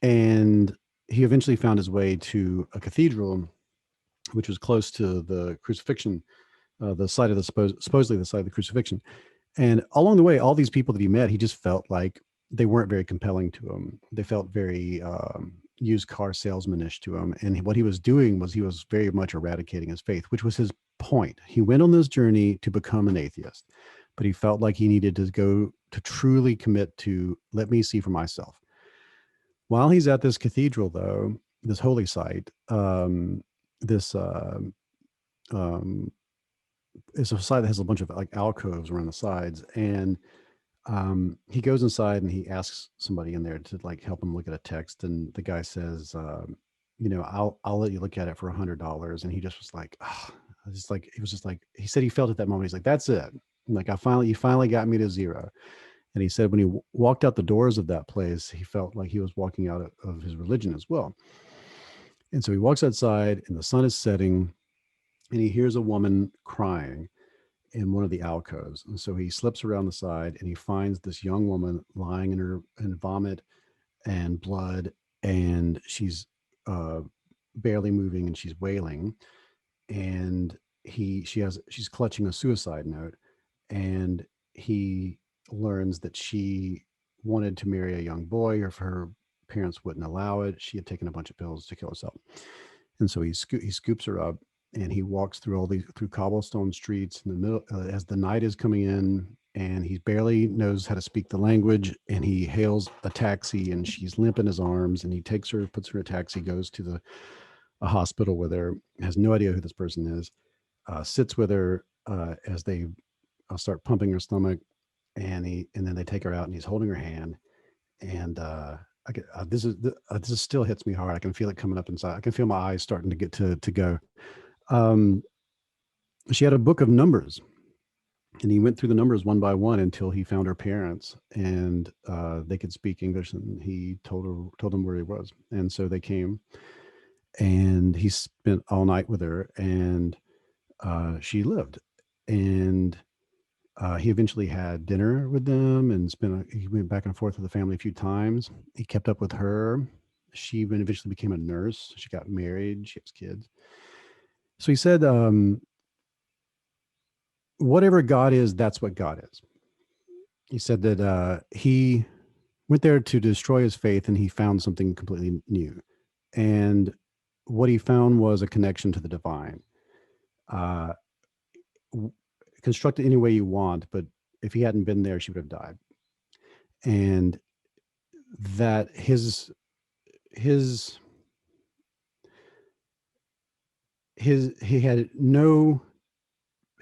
[SPEAKER 1] and he eventually found his way to a cathedral, which was close to the crucifixion, the site of supposedly the site of the crucifixion. And along the way, all these people that he met, he just felt like they weren't very compelling to him. They felt very used car salesmanish to him. And what he was doing was he was very much eradicating his faith, which was his point. He went on this journey to become an atheist, but he felt like he needed to go to truly commit to, let me see for myself. While he's at this cathedral, though, this holy site, this it's a site that has a bunch of like alcoves around the sides, and he goes inside and he asks somebody in there to like help him look at a text, and the guy says, I'll let you look at it for $100. And he just was like, oh, it was just like, he said he felt at that moment, he's like, that's it. Like, you finally got me to 0. And he said when he walked out the doors of that place, he felt like he was walking out of his religion as well. And so he walks outside, and the sun is setting, and he hears a woman crying in one of the alcoves. And so he slips around the side, and he finds this young woman lying in vomit and blood, and she's barely moving, and she's wailing. And she's clutching a suicide note, and he learns that she wanted to marry a young boy, or if her parents wouldn't allow it, she had taken a bunch of pills to kill herself. And so he scoops her up, and he walks through through cobblestone streets in the middle as the night is coming in, and he barely knows how to speak the language, and he hails a taxi, and she's limp in his arms, and he takes her, puts her in a taxi, goes to a hospital with her, has no idea who this person is, sits with her as they start pumping her stomach, and then they take her out, and he's holding her hand, and this still hits me hard. I can feel it coming up inside. I can feel my eyes starting to get to go. Um, she had a book of numbers, and he went through the numbers one by one until he found her parents, and they could speak English, and he told them where he was, and so they came, and he spent all night with her, and she lived, and he eventually had dinner with them and he went back and forth with the family a few times. He kept up with her. She eventually became a nurse. She got married. She has kids. So he said, whatever God is, that's what God is. He said that he went there to destroy his faith, and he found something completely new. And what he found was a connection to the divine. Uh, Construct it any way you want, but if he hadn't been there, she would have died. And that he had no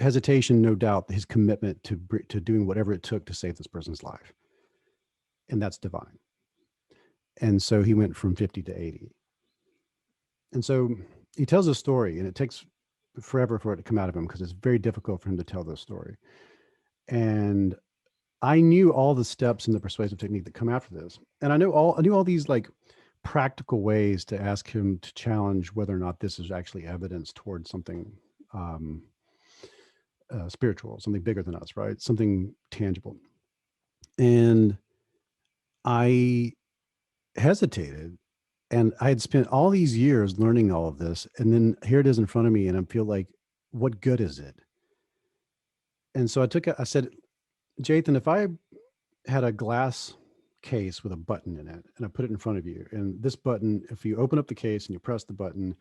[SPEAKER 1] hesitation, no doubt, his commitment to doing whatever it took to save this person's life, and that's divine. And so he went from 50 to 80. And so he tells a story, and it takes forever for it to come out of him because it's very difficult for him to tell this story. And I knew all the steps in the persuasive technique that come after this, and I knew all these like practical ways to ask him to challenge whether or not this is actually evidence towards something spiritual, something bigger than us, right? Something tangible. And I hesitated, and I had spent all these years learning all of this, and then here it is in front of me, and I feel like, what good is it? And so I said, Jathan, if I had a glass case with a button in it, and I put it in front of you, and this button, if you open up the case and you press the button,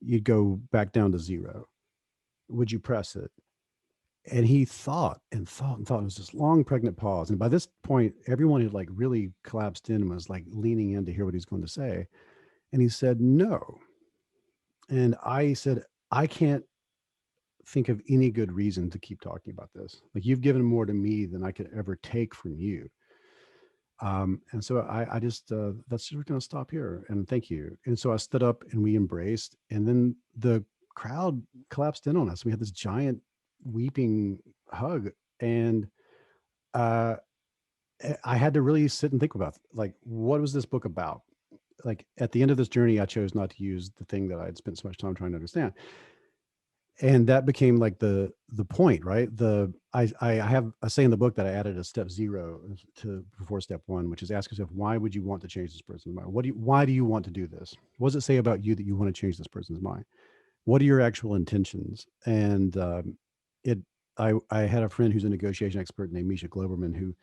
[SPEAKER 1] you'd go back down to zero. Would you press it? And he thought and thought and thought. It was this long, pregnant pause. And by this point, everyone had like really collapsed in and was like leaning in to hear what he's going to say. And he said, no. And I said, I can't think of any good reason to keep talking about this. Like, you've given more to me than I could ever take from you. And so I just, that's, we're going to stop here, and thank you. And so I stood up and we embraced, and then the crowd collapsed in on us. We had this giant weeping hug, and I had to really sit and think about, like, what was this book about? Like, at the end of this journey, I chose not to use the thing that I had spent so much time trying to understand. And that became like the point, right? I have a say in the book that I added a step 0 to before step 1, which is ask yourself, why would you want to change this person's mind? Why do you want to do this? What does it say about you that you want to change this person's mind? What are your actual intentions? And I had a friend who's a negotiation expert named Misha Globerman, who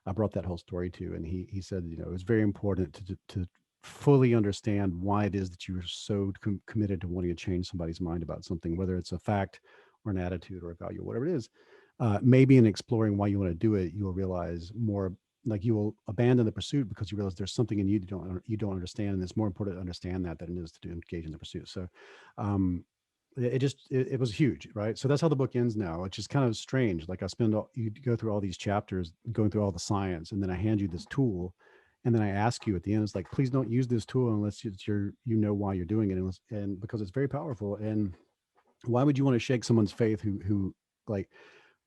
[SPEAKER 1] I brought that whole story to, and he said, it was very important to fully understand why it is that you're so committed to wanting to change somebody's mind about something, whether it's a fact or an attitude or a value, whatever it is. Maybe in exploring why you want to do it, you will realize more, like, you will abandon the pursuit because you realize there's something in you that you don't understand, and it's more important to understand that than it is to engage in the pursuit. So it was huge, right? So that's how the book ends now, which is kind of strange. Like, you go through all these chapters, going through all the science, and then I hand you this tool, and then I ask you at the end, it's like, please don't use this tool unless you know why you're doing it, and because it's very powerful. And why would you want to shake someone's faith who like,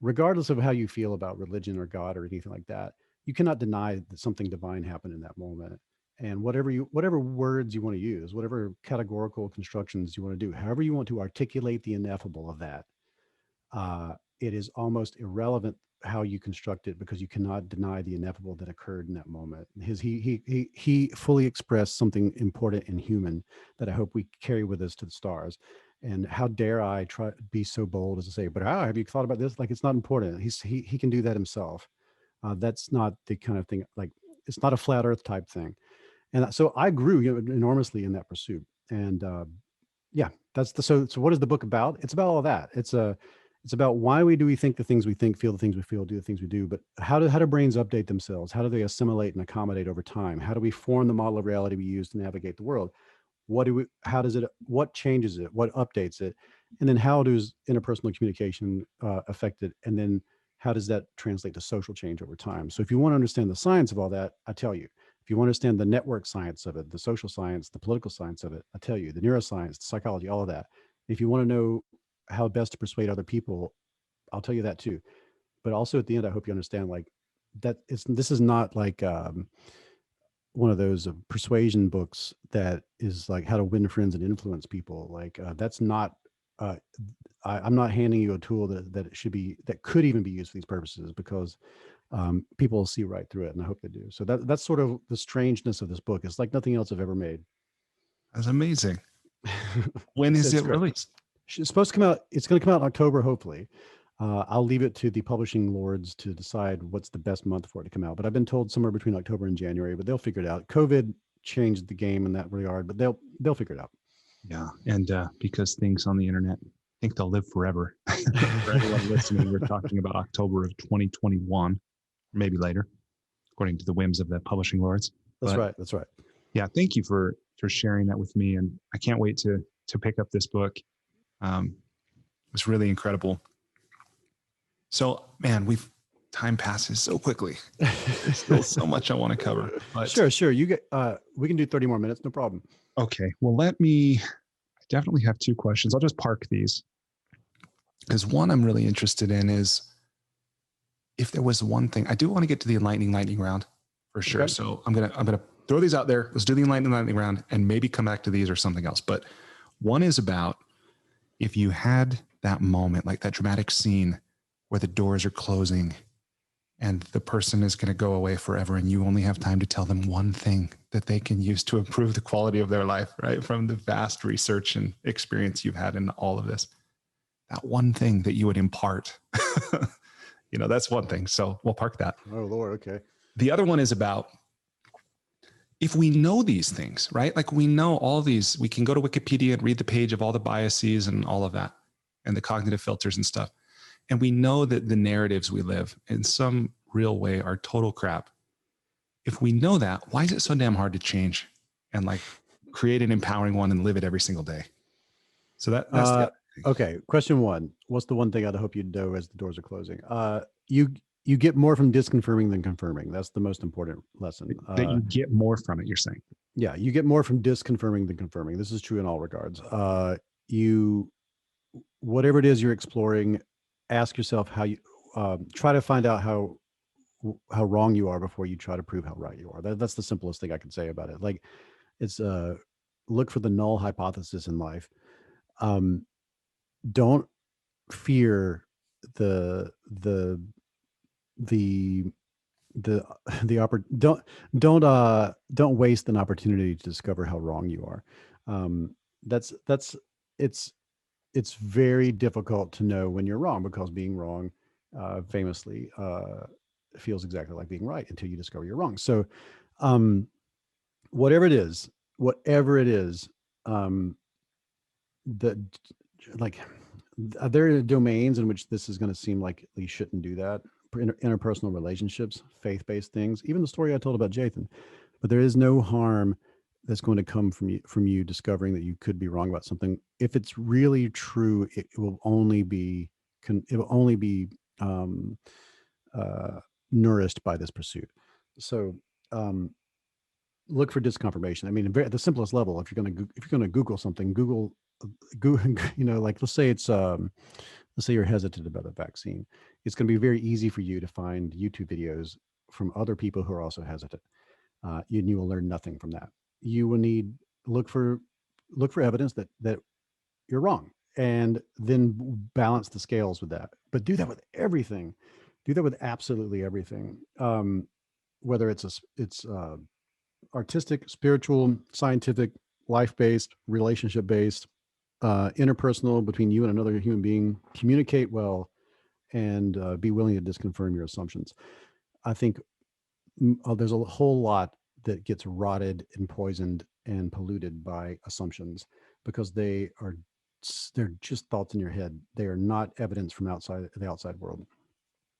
[SPEAKER 1] regardless of how you feel about religion or God or anything like that, you cannot deny that something divine happened in that moment. And whatever words you want to use, whatever categorical constructions you want to do, however you want to articulate the ineffable of that, it is almost irrelevant how you construct it, because you cannot deny the ineffable that occurred in that moment. He fully expressed something important and human that I hope we carry with us to the stars. And how dare I try be so bold as to say, but have you thought about this? Like, it's not important. He can do that himself. That's not the kind of thing, like, it's not a flat earth type thing. And so I grew, enormously in that pursuit. And yeah, that's so what is the book about? It's about all that. It's about why we think the things we think, feel the things we feel, do the things we do. But how do brains update themselves? How do they assimilate and accommodate over time? How do we form the model of reality we use to navigate the world? What changes it? What updates it? And then how does interpersonal communication affect it? And then how does that translate to social change over time? So if you want to understand the science of all that, I tell you. If you want to understand the network science of it, the social science, the political science of it, I tell you, the neuroscience, the psychology, all of that. If you want to know how best to persuade other people, I'll tell you that too. But also at the end, I hope you understand, like, this is not like one of those persuasion books that is like how to win friends and influence people. Like that's not. Uh, I'm not handing you a tool that could even be used for these purposes, because people will see right through it, and I hope they do. So that's sort of the strangeness of this book. It's like nothing else I've ever made.
[SPEAKER 2] That's amazing. When is it released?
[SPEAKER 1] It's supposed to come out. It's going to come out in October, hopefully. I'll leave it to the publishing lords to decide what's the best month for it to come out. But I've been told somewhere between October and January. But they'll figure it out. COVID changed the game in that regard, but they'll figure it out.
[SPEAKER 2] Yeah, and because things on the internet think they'll live forever. For everyone listening, we're talking about October of 2021, maybe later, according to the whims of the publishing lords.
[SPEAKER 1] That's right. That's right.
[SPEAKER 2] Yeah, thank you for sharing that with me, and I can't wait to pick up this book. It was really incredible. So, man, time passes so quickly. There's still so much I want to cover. But
[SPEAKER 1] sure. You get. We can do 30 more minutes, no problem.
[SPEAKER 2] Okay. Well, I definitely have two questions. I'll just park these, because one I'm really interested in is, if there was one thing, I do want to get to the enlightening lightning round for sure. Okay. So I'm gonna throw these out there. Let's do the enlightening lightning round and maybe come back to these or something else. But one is about, if you had that moment, like that dramatic scene where the doors are closing and the person is going to go away forever, and you only have time to tell them one thing that they can use to improve the quality of their life, right? From the vast research and experience you've had in all of this, that one thing that you would impart, that's one thing. So we'll park that.
[SPEAKER 1] Oh, Lord. Okay.
[SPEAKER 2] The other one is about, if we know these things, right? Like we know all these, we can go to Wikipedia and read the page of all the biases and all of that, and the cognitive filters and stuff. And we know that the narratives we live in some real way are total crap. If we know that, why is it so damn hard to change and like create an empowering one and live it every single day? So that's
[SPEAKER 1] okay. Question one. What's the one thing I'd hope you'd know as the doors are closing? You get more from disconfirming than confirming. That's the most important lesson.
[SPEAKER 2] That you get more from it, you're saying?
[SPEAKER 1] Yeah, you get more from disconfirming than confirming. This is true in all regards. Whatever it is you're exploring, ask yourself how you try to find out how wrong you are before you try to prove how right you are. That's the simplest thing I can say about it. Like, it's look for the null hypothesis in life. Don't fear don't waste an opportunity to discover how wrong you are. It's very difficult to know when you're wrong, because being wrong famously feels exactly like being right until you discover you're wrong. So whatever it is, there are domains in which this is going to seem like you shouldn't do that. Interpersonal relationships, faith-based things, even the story I told about Jathan. But there is no harm that's going to come from you discovering that you could be wrong about something. If it's really true, it will only be nourished by this pursuit. So look for disconfirmation. I mean, at the simplest level, if you're going to Google something, Google, like let's say you're hesitant about the vaccine. It's going to be very easy for you to find YouTube videos from other people who are also hesitant. You will learn nothing from that. You will look for evidence that you're wrong, and then balance the scales with that. But do that with everything. Do that with absolutely everything. Whether it's artistic, spiritual, scientific, life-based, relationship-based, interpersonal, between you and another human being. Communicate well, and be willing to disconfirm your assumptions. I think there's a whole lot that gets rotted and poisoned and polluted by assumptions because they're just thoughts in your head. They are not evidence from outside the outside world.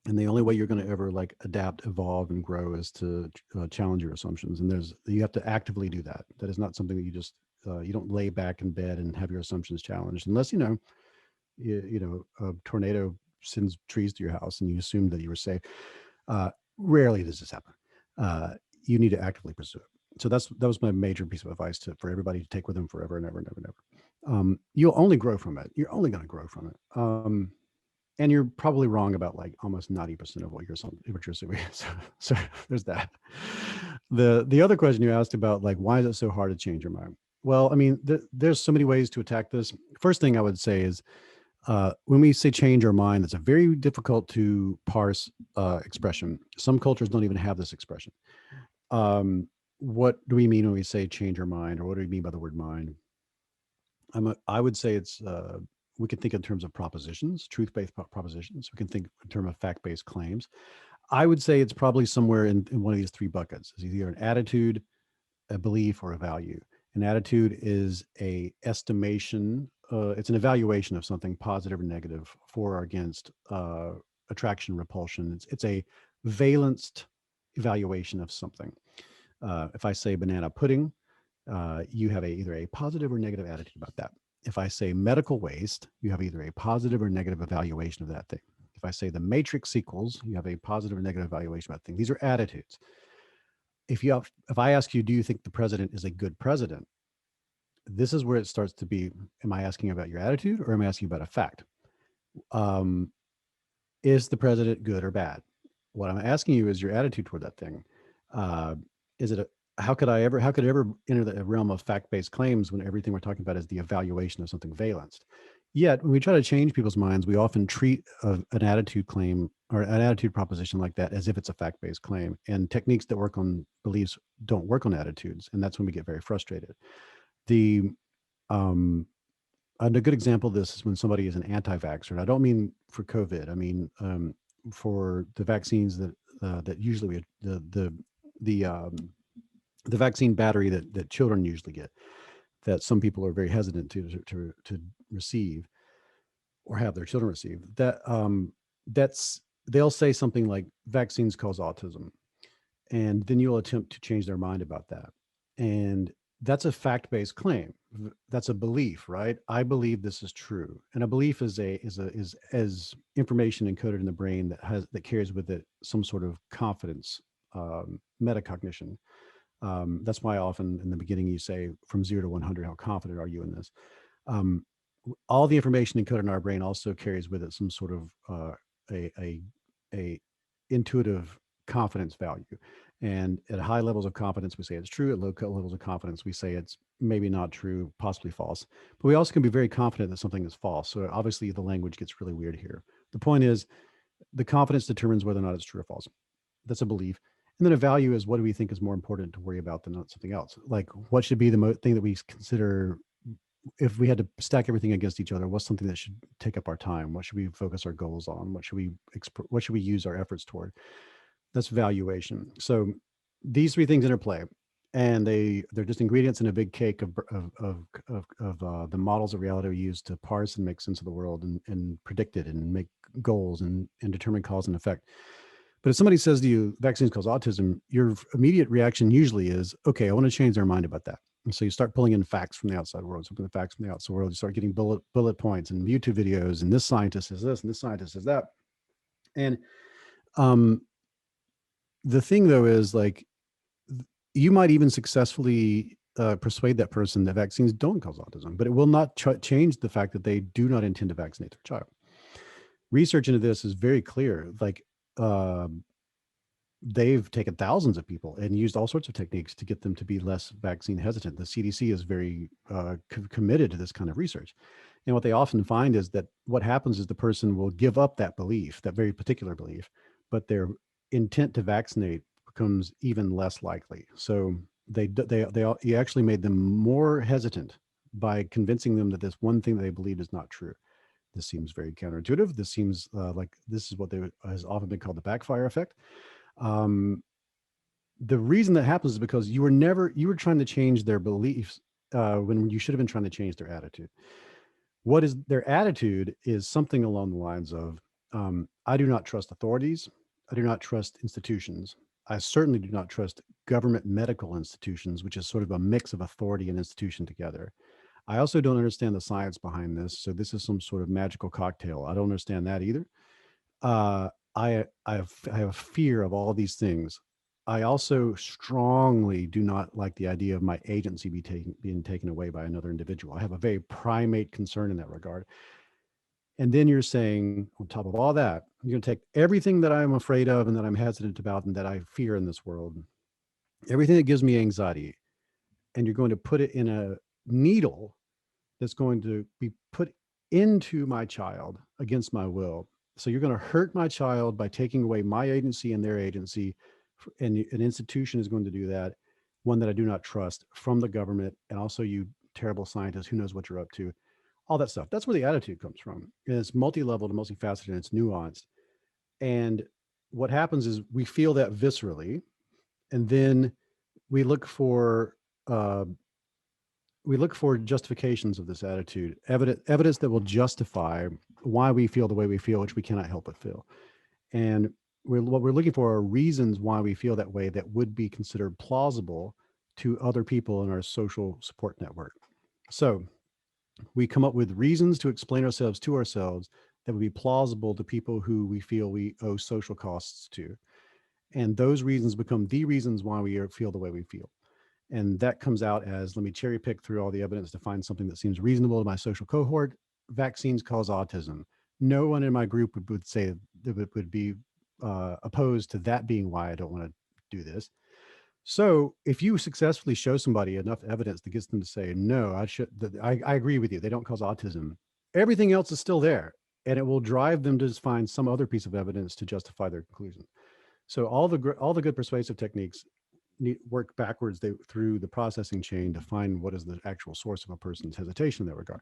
[SPEAKER 1] And the only way you're going to ever like adapt, evolve, and grow is to challenge your assumptions. And you have to actively do that. That is not something that you just you don't lay back in bed and have your assumptions challenged, unless a tornado sends trees to your house and you assume that you were safe. Rarely does this happen. You need to actively pursue it. So that was my major piece of advice for everybody to take with them forever and ever and ever and ever. You'll only grow from it. You're only going to grow from it. And you're probably wrong about like almost 90% of what you're assuming. So there's that. The other question you asked about, like, why is it so hard to change your mind? Well, I mean, there's so many ways to attack this. First thing I would say is when we say change our mind, it's a very difficult to parse expression. Some cultures don't even have this expression. What do we mean when we say change our mind, or what do we mean by the word mind? I would say we can think in terms of propositions, truth-based propositions. We can think in terms of fact-based claims. I would say it's probably somewhere in one of these three buckets. It's either an attitude, a belief, or a value. An attitude is a estimation. It's an evaluation of something, positive or negative, for or against, attraction, repulsion. It's a valenced evaluation of something. If I say banana pudding, you have either a positive or negative attitude about that. If I say medical waste, you have either a positive or negative evaluation of that thing. If I say the Matrix sequels, you have a positive or negative evaluation about that thing. These are attitudes. If I ask you, do you think the president is a good president? This is where it starts to be, am I asking about your attitude or am I asking about a fact? Is the president good or bad? What I'm asking you is your attitude toward that thing. How could it ever enter the realm of fact-based claims when everything we're talking about is the evaluation of something valenced? Yet, when we try to change people's minds, we often treat an attitude claim or an attitude proposition like that as if it's a fact-based claim. And techniques that work on beliefs don't work on attitudes, and that's when we get very frustrated. And a good example of this is when somebody is an anti-vaxxer. And I don't mean for COVID. I mean for the vaccines that usually the vaccine battery that children usually get, that some people are very hesitant to receive or have their children receive. They'll say something like vaccines cause autism, and then you'll attempt to change their mind about that. And that's a fact-based claim. That's a belief, right? I believe this is true. And a belief is as information encoded in the brain that carries with it some sort of confidence, metacognition. That's why often in the beginning you say from 0 to 100, how confident are you in this? All the information encoded in our brain also carries with it some sort of a intuitive confidence value. And at high levels of confidence, we say it's true. At low levels of confidence, we say it's maybe not true, possibly false. But we also can be very confident that something is false. So obviously the language gets really weird here. The point is the confidence determines whether or not it's true or false. That's a belief. And then a value is, what do we think is more important to worry about than something else? Like, what should be the thing that we consider, if we had to stack everything against each other, what's something that should take up our time? What should we focus our goals on? What should we use our efforts toward? That's valuation. So these three things interplay, and they're just ingredients in a big cake of the models of reality we use to parse and make sense of the world and predict it and make goals and determine cause and effect. But if somebody says to you, vaccines cause autism, your immediate reaction usually is, okay, I want to change their mind about that. And so you start pulling in facts from the outside world. So from the facts from the outside world, you start getting bullet points and YouTube videos, and this scientist says this, and this scientist says that. And the thing though is, like, you might even successfully persuade that person that vaccines don't cause autism, but it will not change the fact that they do not intend to vaccinate their child. Research into this is very clear. Like, they've taken thousands of people and used all sorts of techniques to get them to be less vaccine hesitant. The CDC is very committed to this kind of research. And what they often find is that what happens is the person will give up that belief, that very particular belief, but their intent to vaccinate becomes even less likely. So you actually made them more hesitant by convincing them that this one thing that they believed is not true. This seems very counterintuitive. This seems like this is what has often been called the backfire effect. Um, the reason that happens is because you were trying to change their beliefs when you should have been trying to change their attitude. What is their attitude is something along the lines of, I do not trust authorities. I do not trust institutions. I certainly do not trust government medical institutions, which is sort of a mix of authority and institution together. I also don't understand the science behind this. So this is some sort of magical cocktail. I don't understand that either. I have a fear of all these things. I also strongly do not like the idea of my agency being taken away by another individual. I have a very primate concern in that regard. And then you're saying, on top of all that, I'm going to take everything that I'm afraid of and that I'm hesitant about and that I fear in this world, everything that gives me anxiety, and you're going to put it in a needle that's going to be put into my child against my will. So you're going to hurt my child by taking away my agency and their agency. And an institution is going to do that, one that I do not trust, from the government. And also, you terrible scientist, who knows what you're up to, all that stuff. That's where the attitude comes from. And it's multi-leveled and multifaceted and it's nuanced. And what happens is we feel that viscerally, and then we look for uh, justifications of this attitude, evidence that will justify why we feel the way we feel, which we cannot help but feel. And what we're looking for are reasons why we feel that way that would be considered plausible to other people in our social support network. So we come up with reasons to explain ourselves to ourselves that would be plausible to people who we feel we owe social costs to. And those reasons become the reasons why we feel the way we feel. And that comes out as, let me cherry pick through all the evidence to find something that seems reasonable to my social cohort. Vaccines cause autism. No one in my group would say that would be opposed to that being why I don't want to do this. So if you successfully show somebody enough evidence that gets them to say, no, I agree with you, they don't cause autism, everything else is still there. And it will drive them to just find some other piece of evidence to justify their conclusion. So all the good persuasive techniques work backwards through the processing chain to find what is the actual source of a person's hesitation in that regard.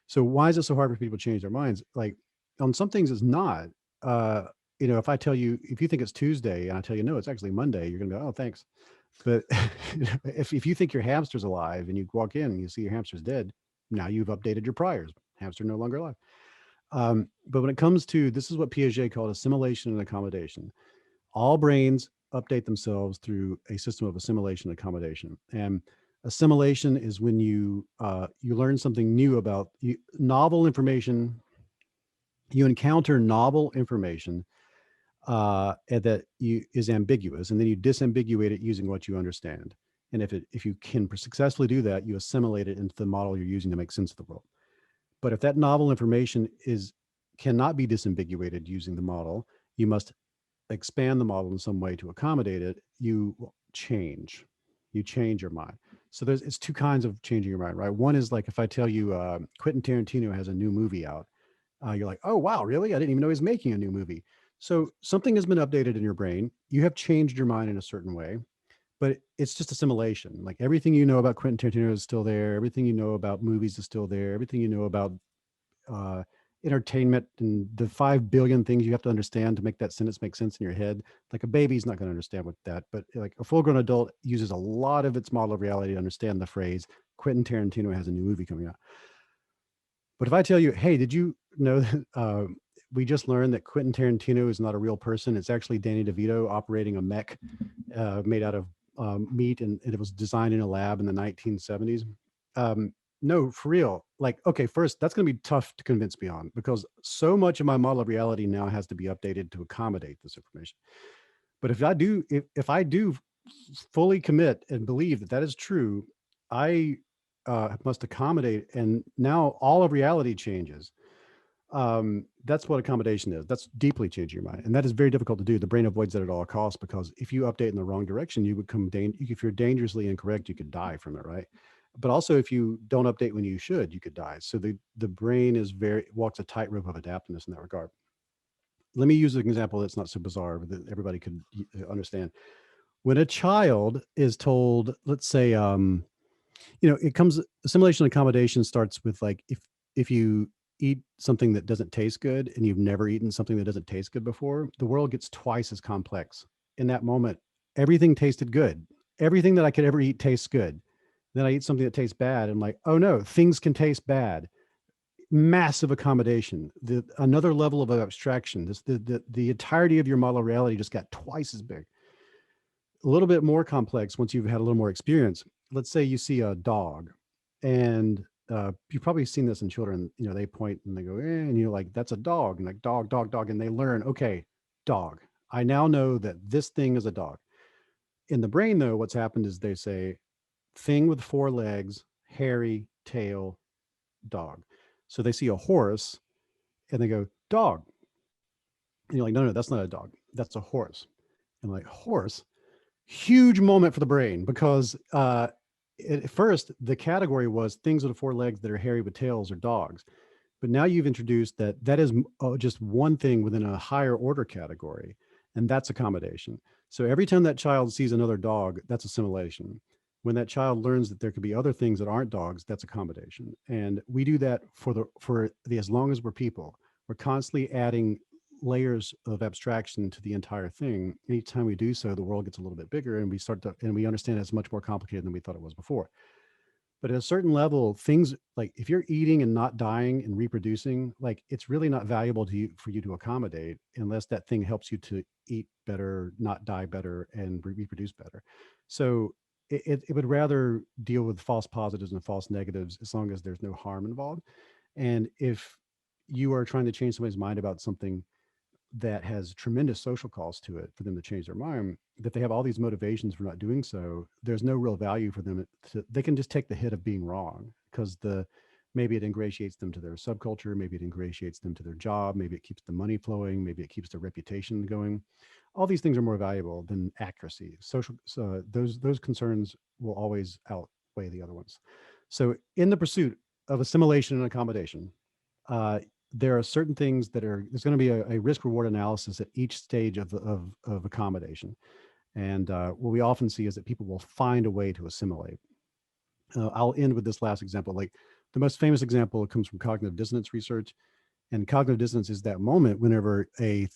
[SPEAKER 1] So why is it so hard for people to change their minds? Like, on some things it's not. If I tell you, if you think it's Tuesday and I tell you, no, it's actually Monday, you're gonna go, oh, thanks. But if you think your hamster's alive and you walk in and you see your hamster's dead, now you've updated your priors. Hamster no longer alive. But when it comes to, this is what Piaget called assimilation and accommodation. All brains update themselves through a system of assimilation and accommodation. And assimilation is when you learn something new about novel information. You encounter novel information and that is ambiguous, and then you disambiguate it using what you understand. And if you can successfully do that, you assimilate it into the model you're using to make sense of the world. But if that novel information cannot be disambiguated using the model, you must expand the model in some way to accommodate it. You change your mind. So it's two kinds of changing your mind, right? One is like, if I tell you Quentin Tarantino has a new movie out, you're like, oh, wow, really? I didn't even know he's making a new movie. So something has been updated in your brain. You have changed your mind in a certain way, but it's just assimilation. Like, everything you know about Quentin Tarantino is still there. Everything you know about movies is still there. Everything you know about entertainment and the 5 billion things you have to understand to make that sentence make sense in your head. Like, a baby's not going to understand what that, but like a full grown adult uses a lot of its model of reality to understand the phrase Quentin Tarantino has a new movie coming out. But if I tell you, hey, did you know that we just learned that Quentin Tarantino is not a real person? It's actually Danny DeVito operating a mech made out of meat, and it was designed in a lab in the 1970s. No, for real. Like, okay, first, that's going to be tough to convince me on, because so much of my model of reality now has to be updated to accommodate this information. But if I do fully commit and believe that that is true, I must accommodate, and now all of reality changes. That's what accommodation is. That's deeply changing your mind, and that is very difficult to do. The brain avoids that at all costs, because if you update in the wrong direction, you become if you're dangerously incorrect, you could die from it, right? But also, if you don't update when you should, you could die. So the brain walks a tightrope of adaptiveness in that regard. Let me use an example that's not so bizarre, but that everybody could understand. When a child is told, let's say, assimilation accommodation starts with, like, if you eat something that doesn't taste good and you've never eaten something that doesn't taste good before, the world gets twice as complex in that moment, everything tasted good. Everything that I could ever eat tastes good. Then I eat something that tastes bad. I'm like, oh no, things can taste bad. Massive accommodation. Another level of abstraction. The entirety of your model of reality just got twice as big. A little bit more complex once you've had a little more experience. Let's say you see a dog, and you've probably seen this in children. You know, they point and they go, and you're like, that's a dog, and like dog, dog, dog, and they learn, okay, dog. I now know that this thing is a dog. In the brain, though, what's happened is they say thing with 4 legs, hairy tail, dog. So they see a horse and they go, dog. And you're like, no, no, that's not a dog. That's a horse. And like, horse, huge moment for the brain because at first the category was things with 4 legs that are hairy with tails are dogs. But now you've introduced that is just one thing within a higher order category, and that's accommodation. So every time that child sees another dog, that's assimilation. When that child learns that there could be other things that aren't dogs, that's accommodation. And we do that for as long as we're people. We're constantly adding layers of abstraction to the entire thing. Anytime we do so, the world gets a little bit bigger, and we understand it's much more complicated than we thought it was before. But at a certain level, things like if you're eating and not dying and reproducing, like it's really not valuable to you for you to accommodate unless that thing helps you to eat better, not die better, and reproduce better. So it would rather deal with false positives and false negatives as long as there's no harm involved. And if you are trying to change somebody's mind about something that has tremendous social cost to it for them to change their mind, that they have all these motivations for not doing so, there's no real value for them they can just take the hit of being wrong because maybe it ingratiates them to their subculture, maybe it ingratiates them to their job, maybe it keeps the money flowing, maybe it keeps their reputation going. All these things are more valuable than accuracy. So those concerns will always outweigh the other ones. So in the pursuit of assimilation and accommodation, there are certain things there's going to be a risk reward analysis at each stage of accommodation. And what we often see is that people will find a way to assimilate. I'll end with this last example. Like the most famous example comes from cognitive dissonance research. And cognitive dissonance is that moment whenever a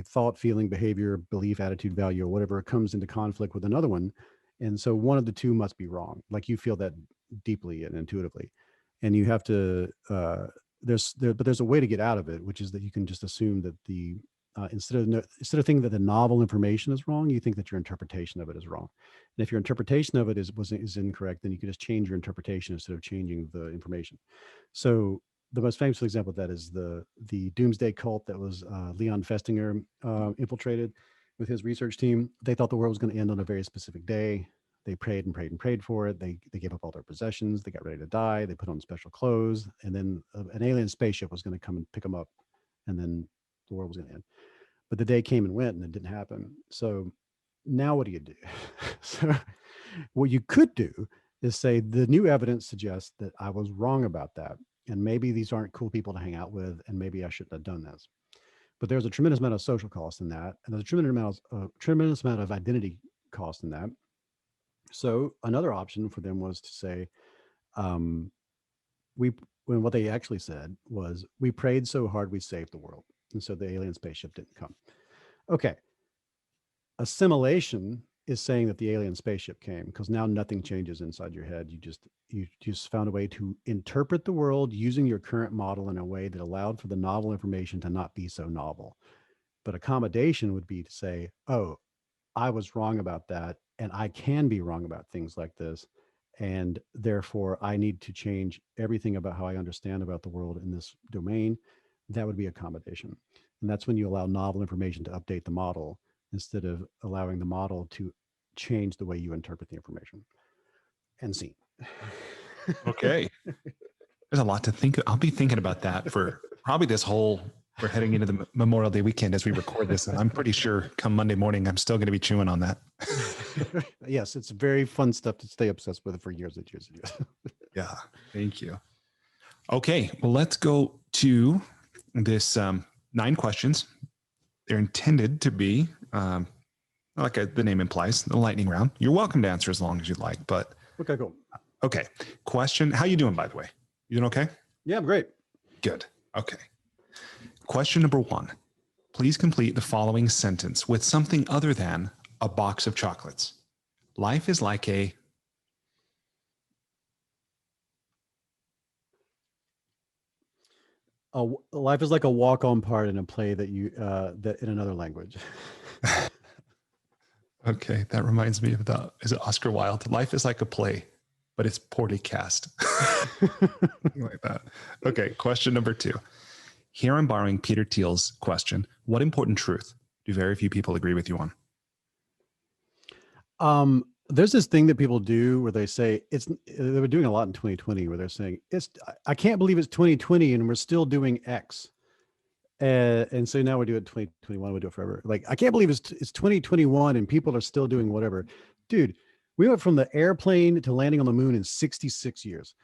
[SPEAKER 1] thought, feeling, behavior, belief, attitude, value, or whatever comes into conflict with another one. And so one of the two must be wrong. Like you feel that deeply and intuitively. And you have to, but there's a way to get out of it, which is that you can just assume that instead of thinking that the novel information is wrong, you think that your interpretation of it is wrong. And if your interpretation of it is incorrect, then you can just change your interpretation instead of changing the information. So the most famous example of that is the doomsday cult that was Leon Festinger infiltrated with his research team. They thought the world was going to end on a very specific day. They prayed and prayed and prayed for it. They gave up all their possessions. They got ready to die. They put on special clothes, and then an alien spaceship was going to come and pick them up, and then the world was going to end. But the day came and went, and it didn't happen. So now what do you do? So what you could do is say the new evidence suggests that I was wrong about that, and maybe these aren't cool people to hang out with, and maybe I shouldn't have done this. But there's a tremendous amount of social cost in that, and there's a tremendous amount of identity cost in that. So another option for them was to say, what they actually said was, we prayed so hard we saved the world. And so the alien spaceship didn't come. Okay. Assimilation is saying that the alien spaceship came because now nothing changes inside your head. You just found a way to interpret the world using your current model in a way that allowed for the novel information to not be so novel. But accommodation would be to say, oh, I was wrong about that, and I can be wrong about things like this, and therefore I need to change everything about how I understand about the world in this domain. That would be accommodation. And that's when you allow novel information to update the model instead of allowing the model to change the way you interpret the information. And scene.
[SPEAKER 2] Okay. There's a lot to think. I'll be thinking about that for probably we're heading into the Memorial Day weekend as we record this. And I'm pretty sure come Monday morning, I'm still going to be chewing on that.
[SPEAKER 1] Yes, it's very fun stuff to stay obsessed with for years and years and years.
[SPEAKER 2] Yeah, thank you. Okay, well, let's go to this 9 questions. They're intended to be, the name implies, the lightning round. You're welcome to answer as long as you'd like, but...
[SPEAKER 1] Okay, cool.
[SPEAKER 2] Okay, question. How you doing, by the way? You doing okay?
[SPEAKER 1] Yeah, I'm great.
[SPEAKER 2] Good. Okay. Question number 1. Please complete the following sentence with something other than a box of chocolates. Life is like a
[SPEAKER 1] life is like a walk-on part in a play that you that in another language.
[SPEAKER 2] Okay, that reminds me of is it Oscar Wilde? Life is like a play, but it's poorly cast. Like that. Okay, question number 2. Here I'm borrowing Peter Thiel's question. What important truth do very few people agree with you on?
[SPEAKER 1] There's this thing that people do where they say they were doing a lot in 2020 where they're saying I can't believe it's 2020 and we're still doing X. And so now we do it 2021, we do it forever. Like, I can't believe it's 2021 and people are still doing whatever. Dude, we went from the airplane to landing on the moon in 66 years.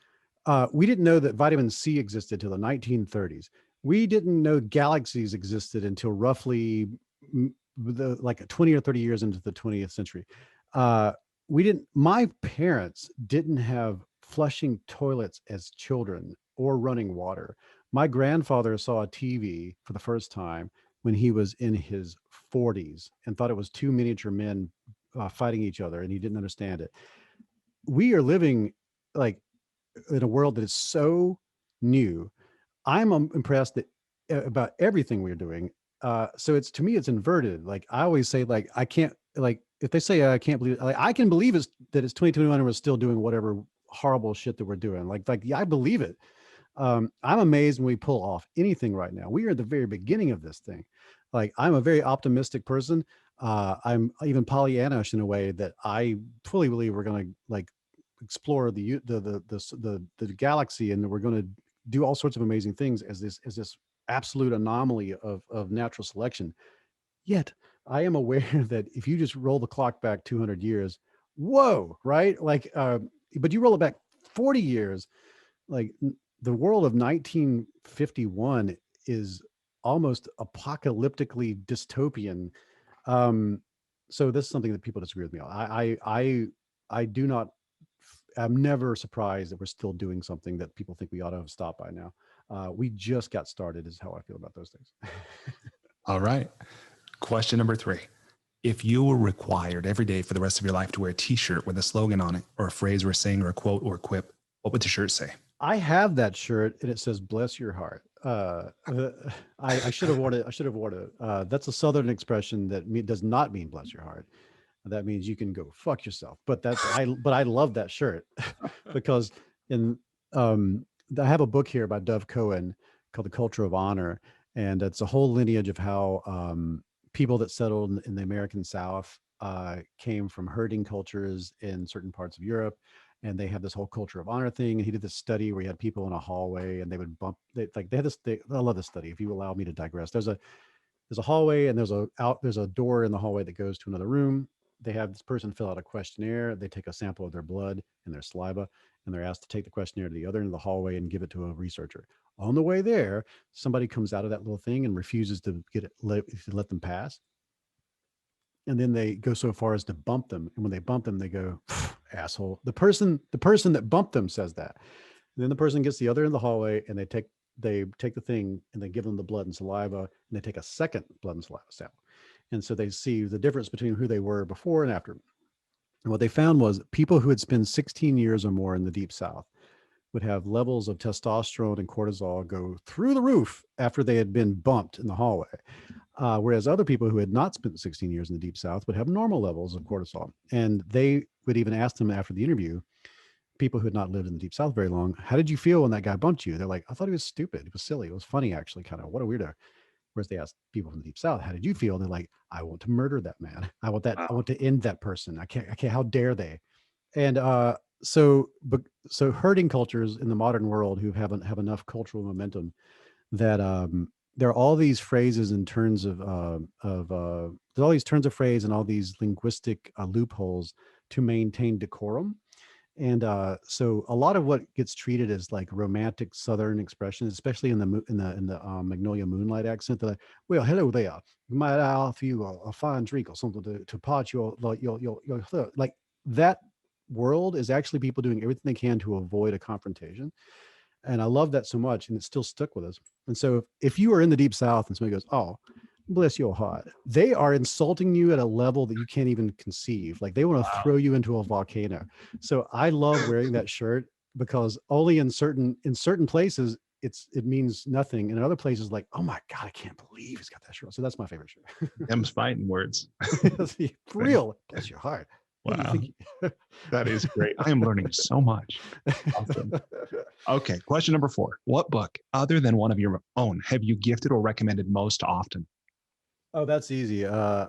[SPEAKER 1] We didn't know that vitamin C existed till the 1930s. We didn't know galaxies existed until roughly like 20 or 30 years into the 20th century. My parents didn't have flushing toilets as children or running water. My grandfather saw a TV for the first time when he was in his 40s and thought it was 2 miniature men fighting each other, and he didn't understand it. We are living like in a world that is so new. I'm impressed about everything we're doing. So it's, to me, it's inverted. Like, I always say, like, I can't, like, if they say I can't believe it, like, I can believe that it's 2021 and we're still doing whatever horrible shit that we're doing. Like, yeah, I believe it. I'm amazed when we pull off anything right now. We are at the very beginning of this thing. Like, I'm a very optimistic person. I'm even Pollyannish in a way that I fully believe we're going to, like, explore the galaxy, and we're going to do all sorts of amazing things as this absolute anomaly of natural selection. Yet I am aware that if you just roll the clock back 200 years, whoa, right? Like, but you roll it back 40 years, like, the world of 1951 is almost apocalyptically dystopian. So this is something that people disagree with me on. I do not, I'm never surprised that we're still doing something that people think we ought to have stopped by now. We just got started is how I feel about those things.
[SPEAKER 2] All right. Question number 3. If you were required every day for the rest of your life to wear a t-shirt with a slogan on it or a phrase we're saying or a quote or a quip, what would the shirt say?
[SPEAKER 1] I have that shirt and it says, "Bless your heart." I should have worn it. I should have worn it. That's a Southern expression that does not mean bless your heart. That means you can go fuck yourself. But I love that shirt because I have a book here by Dov Cohen called The Culture of Honor. And it's a whole lineage of how people that settled in the American South came from herding cultures in certain parts of Europe. And they have this whole culture of honor thing. And he did this study where he had people in a hallway and they would bump. They had this. I love this study. If you allow me to digress, there's a hallway and there's a door in the hallway that goes to another room. They have this person fill out a questionnaire. They take a sample of their blood and their saliva, and they're asked to take the questionnaire to the other end of the hallway and give it to a researcher. On the way there, somebody comes out of that little thing and refuses to let them pass. And then they go so far as to bump them. And when they bump them, they go, "Asshole." The person that bumped them says that. And then the person gets the other end of the hallway and they take the thing and they give them the blood and saliva, and they take a second blood and saliva sample. And so they see the difference between who they were before and after. And what they found was people who had spent 16 years or more in the Deep South would have levels of testosterone and cortisol go through the roof after they had been bumped in the hallway. Whereas other people who had not spent 16 years in the Deep South would have normal levels of cortisol. And they would even ask them after the interview, people who had not lived in the Deep South very long, "How did you feel when that guy bumped you?" They're like, "I thought he was stupid. It was silly. It was funny, actually, kind of. What a weirdo." Whereas they asked people from the Deep South, "How did you feel?" They're like, "I want to murder that man. I want to end that person. I can't, how dare they?" And so herding cultures in the modern world who have enough cultural momentum that there are all these phrases and turns of there's all these turns of phrase and all these linguistic loopholes to maintain decorum. And so a lot of what gets treated as like romantic Southern expressions, especially in the Magnolia Moonlight accent, that, "Well, hello there. Might I offer you a fine drink or something to part your thirst?" Like, that world is actually people doing everything they can to avoid a confrontation. And I love that so much, and it's still stuck with us. And so if you are in the Deep South and somebody goes, "Oh, bless your heart. They are insulting you at a level that you can't even conceive. Like they want to
[SPEAKER 2] Wow.
[SPEAKER 1] throw you into a volcano. So I love wearing that shirt because only in certain places it means nothing. And in other places, like, oh my God, I can't believe he's got that shirt. So that's my favorite shirt.
[SPEAKER 3] Them's fighting words.
[SPEAKER 1] For real. Bless your heart. Who do you
[SPEAKER 3] Wow.
[SPEAKER 1] think
[SPEAKER 3] That is great. I am learning so much. Awesome. Okay. Question number 4. What book, other than one of your own, have you gifted or recommended most often?
[SPEAKER 1] Oh, that's easy. Uh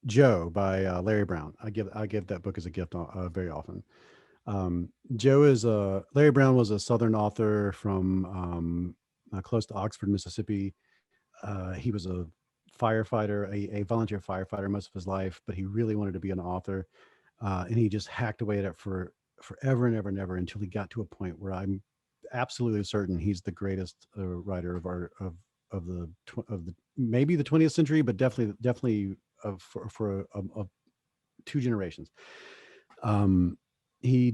[SPEAKER 1] Joe by Larry Brown. I give that book as a gift very often. Joe is Larry Brown was a Southern author from close to Oxford, Mississippi. He was a firefighter, a volunteer firefighter most of his life, but he really wanted to be an author, and he just hacked away at it for forever and ever and ever until he got to a point where I'm absolutely certain he's the greatest writer of the maybe the 20th century, but definitely for 2 generations. Um, he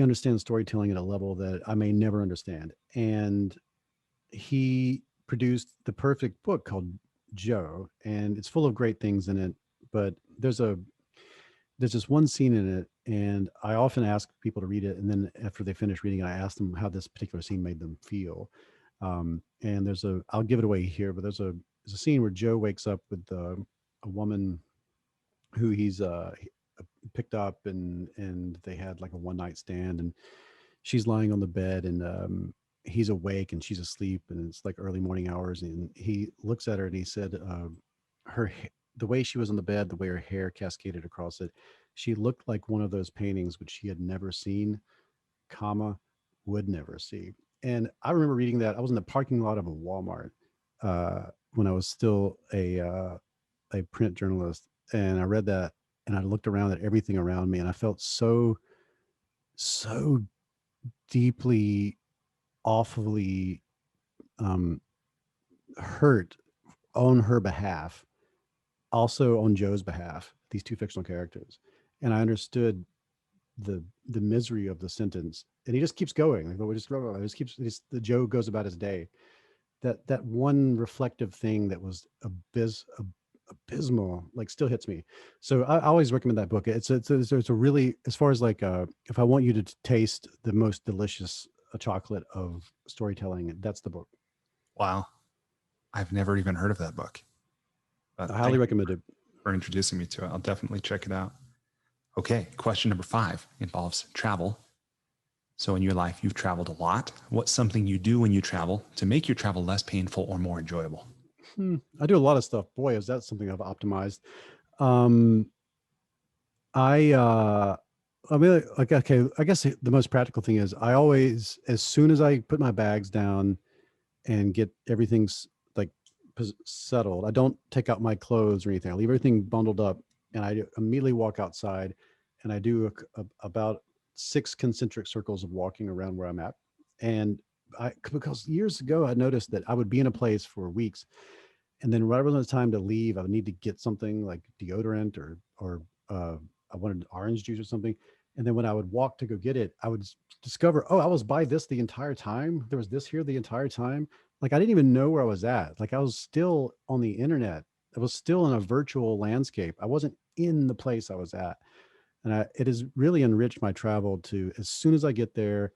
[SPEAKER 1] understands storytelling at a level that I may never understand, and he produced the perfect book called Joe, and it's full of great things in it. But there's this one scene in it, and I often ask people to read it, and then after they finish reading it, I ask them how this particular scene made them feel. And I'll give it away here, but there's a scene where Joe wakes up with a woman who he's picked up, and they had like a one night stand, and she's lying on the bed, and he's awake and she's asleep, and it's like early morning hours, and he looks at her and he said, the way she was on the bed, the way her hair cascaded across it, she looked like one of those paintings which he had never seen, comma, would never see. And I remember reading that. I was in the parking lot of a Walmart when I was still a print journalist, and I read that, and I looked around at everything around me, and I felt so deeply, awfully um, hurt on her behalf, also on Joe's behalf, these 2 fictional characters. And I understood the misery of the sentence. And he just keeps going. Like, the Joe goes about his day. That one reflective thing that was abysmal, like, still hits me. So I always recommend that book. It's a really, as far as like if I want you to taste the most delicious chocolate of storytelling, that's the book.
[SPEAKER 2] Wow. I've never even heard of that book. But
[SPEAKER 1] I highly recommend it.
[SPEAKER 2] for introducing me to it. I'll definitely check it out. Okay, question number 5 involves travel. So in your life, you've traveled a lot. What's something you do when you travel to make your travel less painful or more enjoyable?
[SPEAKER 1] I do a lot of stuff. Boy, is that something I've optimized. Um, I mean, like, okay, I guess the most practical thing is I always, as soon as I put my bags down and get everything's like settled, I don't take out my clothes or anything. I leave everything bundled up, and I immediately walk outside, and I do about 6 concentric circles of walking around where I'm at. And because years ago, I noticed that I would be in a place for weeks, and then right around the time to leave, I would need to get something like deodorant or I wanted orange juice or something. And then when I would walk to go get it, I would discover, oh, I was by this the entire time. There was this here the entire time. Like I didn't even know where I was at. Like I was still on the internet. I was still in a virtual landscape. I wasn't in the place I was at. And it has really enriched my travel to, as soon as I get there,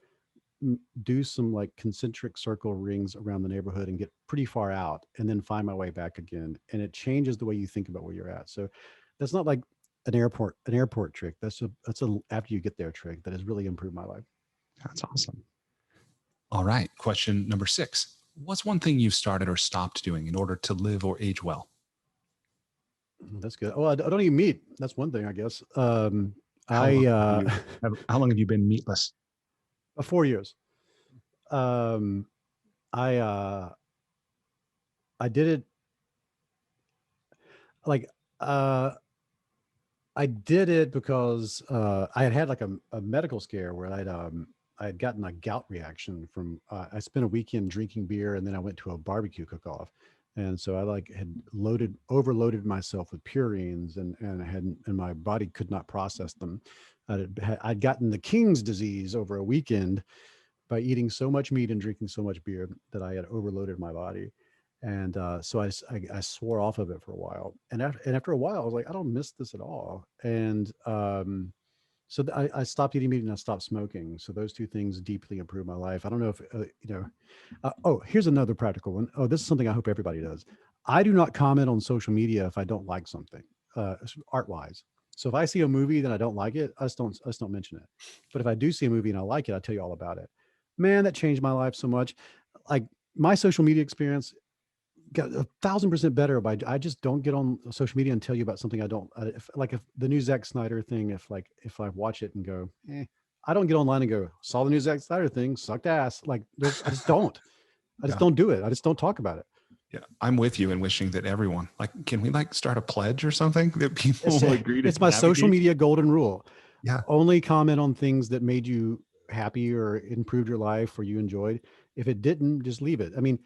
[SPEAKER 1] do some like concentric circle rings around the neighborhood and get pretty far out, and then find my way back again. And it changes the way you think about where you're at. So that's not like an airport trick. That's a after you get there trick that has really improved my life.
[SPEAKER 2] That's awesome. All right, question number 6. What's one thing you've started or stopped doing in order to live or age well?
[SPEAKER 1] That's good. Well, I don't eat meat. That's one thing, I guess.
[SPEAKER 3] How long have you been meatless?
[SPEAKER 1] 4 years. I I did it like I did it because I had like a medical scare where I had gotten a gout reaction from I spent a weekend drinking beer, and then I went to a barbecue cook-off, and so I like had overloaded myself with purines, and my body could not process them. I'd gotten the King's disease over a weekend by eating so much meat and drinking so much beer that I had overloaded my body. And so I swore off of it for a while. And after a while, I was like, I don't miss this at all. And so I stopped eating meat and I stopped smoking. So those two things deeply improved my life. I don't know if, oh, here's another practical one. Oh, this is something I hope everybody does. I do not comment on social media if I don't like something, art wise. So if I see a movie that I don't like it, I just don't mention it. But if I do see a movie and I like it, I tell you all about it. Man, that changed my life so much. Like my social media experience got 1,000% better by I just don't get on social media and tell you about something I don't if the new Zack Snyder thing, if I watch it and go, I don't get online and go, saw the new Zack Snyder thing, sucked ass. Like I just don't. I just
[SPEAKER 3] Yeah.
[SPEAKER 1] don't do it. I just don't talk about it.
[SPEAKER 3] Yeah. I'm with you in wishing that everyone, like, can we like start a pledge or something that people
[SPEAKER 1] It's
[SPEAKER 3] will agree to
[SPEAKER 1] it's my social
[SPEAKER 3] navigate?
[SPEAKER 1] media golden rule.
[SPEAKER 3] Yeah.
[SPEAKER 1] Only comment on things that made you happy or improved your life or you enjoyed. If it didn't, just leave it. I mean,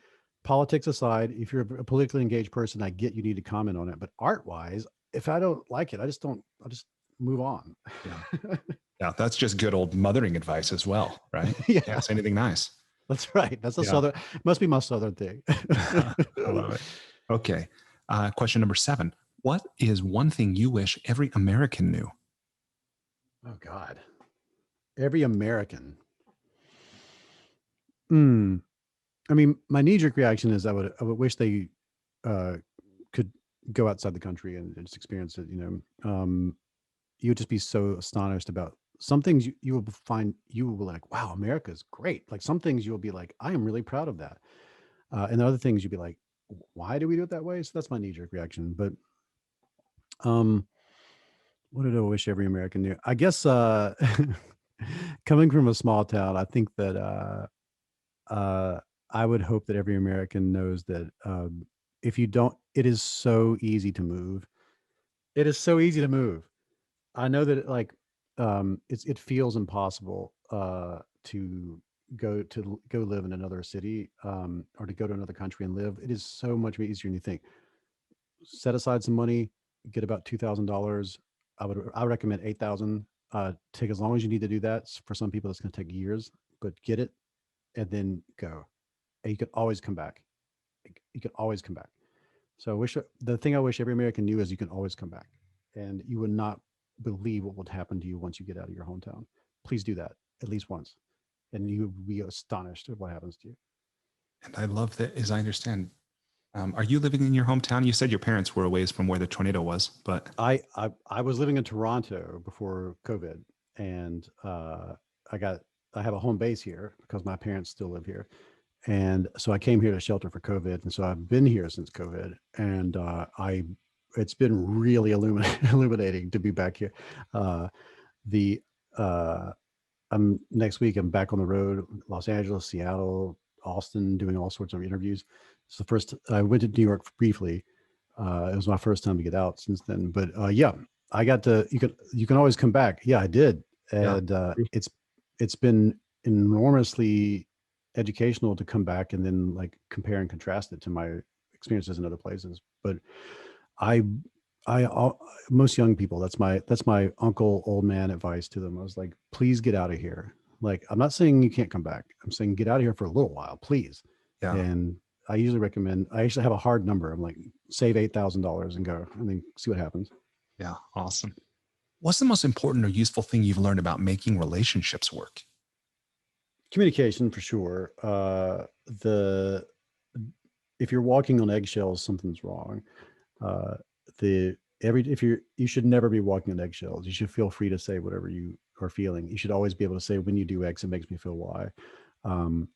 [SPEAKER 1] politics aside, if you're a politically engaged person, I get you need to comment on it. But art wise, if I don't like it, I just don't, I'll just move on.
[SPEAKER 3] Yeah. Yeah. That's just good old mothering advice as well, right?
[SPEAKER 1] Yeah,
[SPEAKER 3] Can't say anything nice.
[SPEAKER 1] that's right. That's a
[SPEAKER 3] Yeah.
[SPEAKER 1] Southern, must be my Southern thing.
[SPEAKER 3] I love it. Okay. Question number 7. What is one thing you wish every American knew?
[SPEAKER 1] Oh God. Every American. Hmm. I mean, my knee-jerk reaction is I would wish they uh, could go outside the country and just experience it. You would just be so astonished about some things you will find you will be like, wow, America is great. Like some things you'll be like, I am really proud of that. And the other things you'd be like, why do we do it that way? So that's my knee-jerk reaction. But um, what did I wish every American knew? I guess coming from a small town, I think that uh, I would hope that every American knows that if you don't, it is so easy to move. It is so easy to move. I know that it feels impossible to go live in another city or to go to another country and live. It is so much easier than you think. Set aside some money, get about $2,000. I would recommend 8,000. Take as long as you need to do that. For some people, it's going to take years, but get it and then go. And you can always come back. You can always come back. So the thing I wish every American knew is you can always come back, and you would not believe what would happen to you once you get out of your hometown. Please do that at least once, and you would be astonished at what happens to you.
[SPEAKER 3] And I love that, as I understand. Are you living in your hometown? You said your parents were a ways from where the tornado was, but
[SPEAKER 1] I was living in Toronto before COVID, and I got I have a home base here because my parents still live here, and so I came here to shelter for COVID, and so I've been here since COVID, and I it's been really illuminating to be back here. Uh, the I'm next week. I'm back on the road, Los Angeles, Seattle, Austin, doing all sorts of interviews. It's the first I went to New York briefly. It was my first time to get out since then. But yeah, I got to. You can always come back. Yeah, I did,
[SPEAKER 3] yeah.
[SPEAKER 1] and it's been enormously educational to come back and then like compare and contrast it to my experiences in other places. But I most young people, that's my uncle old man advice to them. I was like, please get out of here. Like, I'm not saying you can't come back. I'm saying get out of here for a little while, please.
[SPEAKER 3] Yeah.
[SPEAKER 1] And I usually recommend. I actually have a hard number. I'm like, save $8,000 and go, and then see what happens.
[SPEAKER 3] Yeah. Awesome. What's the most important or useful thing you've learned about making relationships work?
[SPEAKER 1] Communication for sure. The If you're walking on eggshells, something's wrong. Uh, the every if you should never be walking on eggshells. You should feel free to say whatever you are feeling. You should always be able to say, when you do X, it makes me feel Y. Um,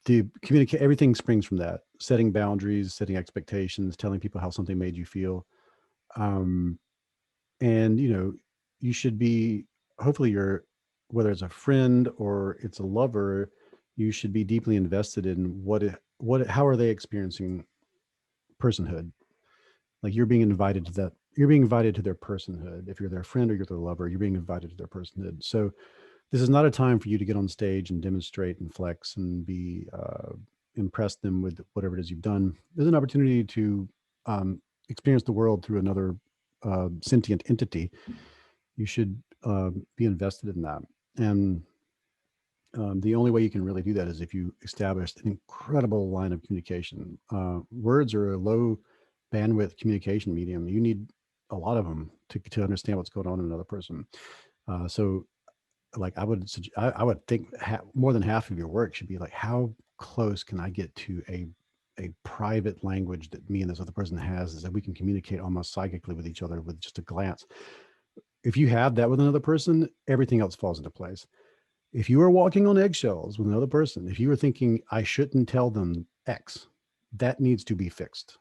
[SPEAKER 1] the communicate Everything springs from that. Setting boundaries, setting expectations, telling people how something made you feel. Um, and you should be, hopefully you're, whether it's a friend or it's a lover, you should be deeply invested in how are they experiencing personhood. Like you're being invited to their personhood. If you're their friend or you're their lover, you're being invited to their personhood. So this is not a time for you to get on stage and demonstrate and flex and be impress them with whatever it is you've done. There's an opportunity to experience the world through another sentient entity. You should be invested in that. And The only way you can really do that is if you establish an incredible line of communication. Words are a low bandwidth communication medium. You need a lot of them to understand what's going on in another person. So like I would think more than half of your work should be like, how close can I get to a private language that me and this other person has, is that we can communicate almost psychically with each other with just a glance. If you have that with another person, everything else falls into place. If you are walking on eggshells with another person, if you are thinking I shouldn't tell them X, that needs to be fixed.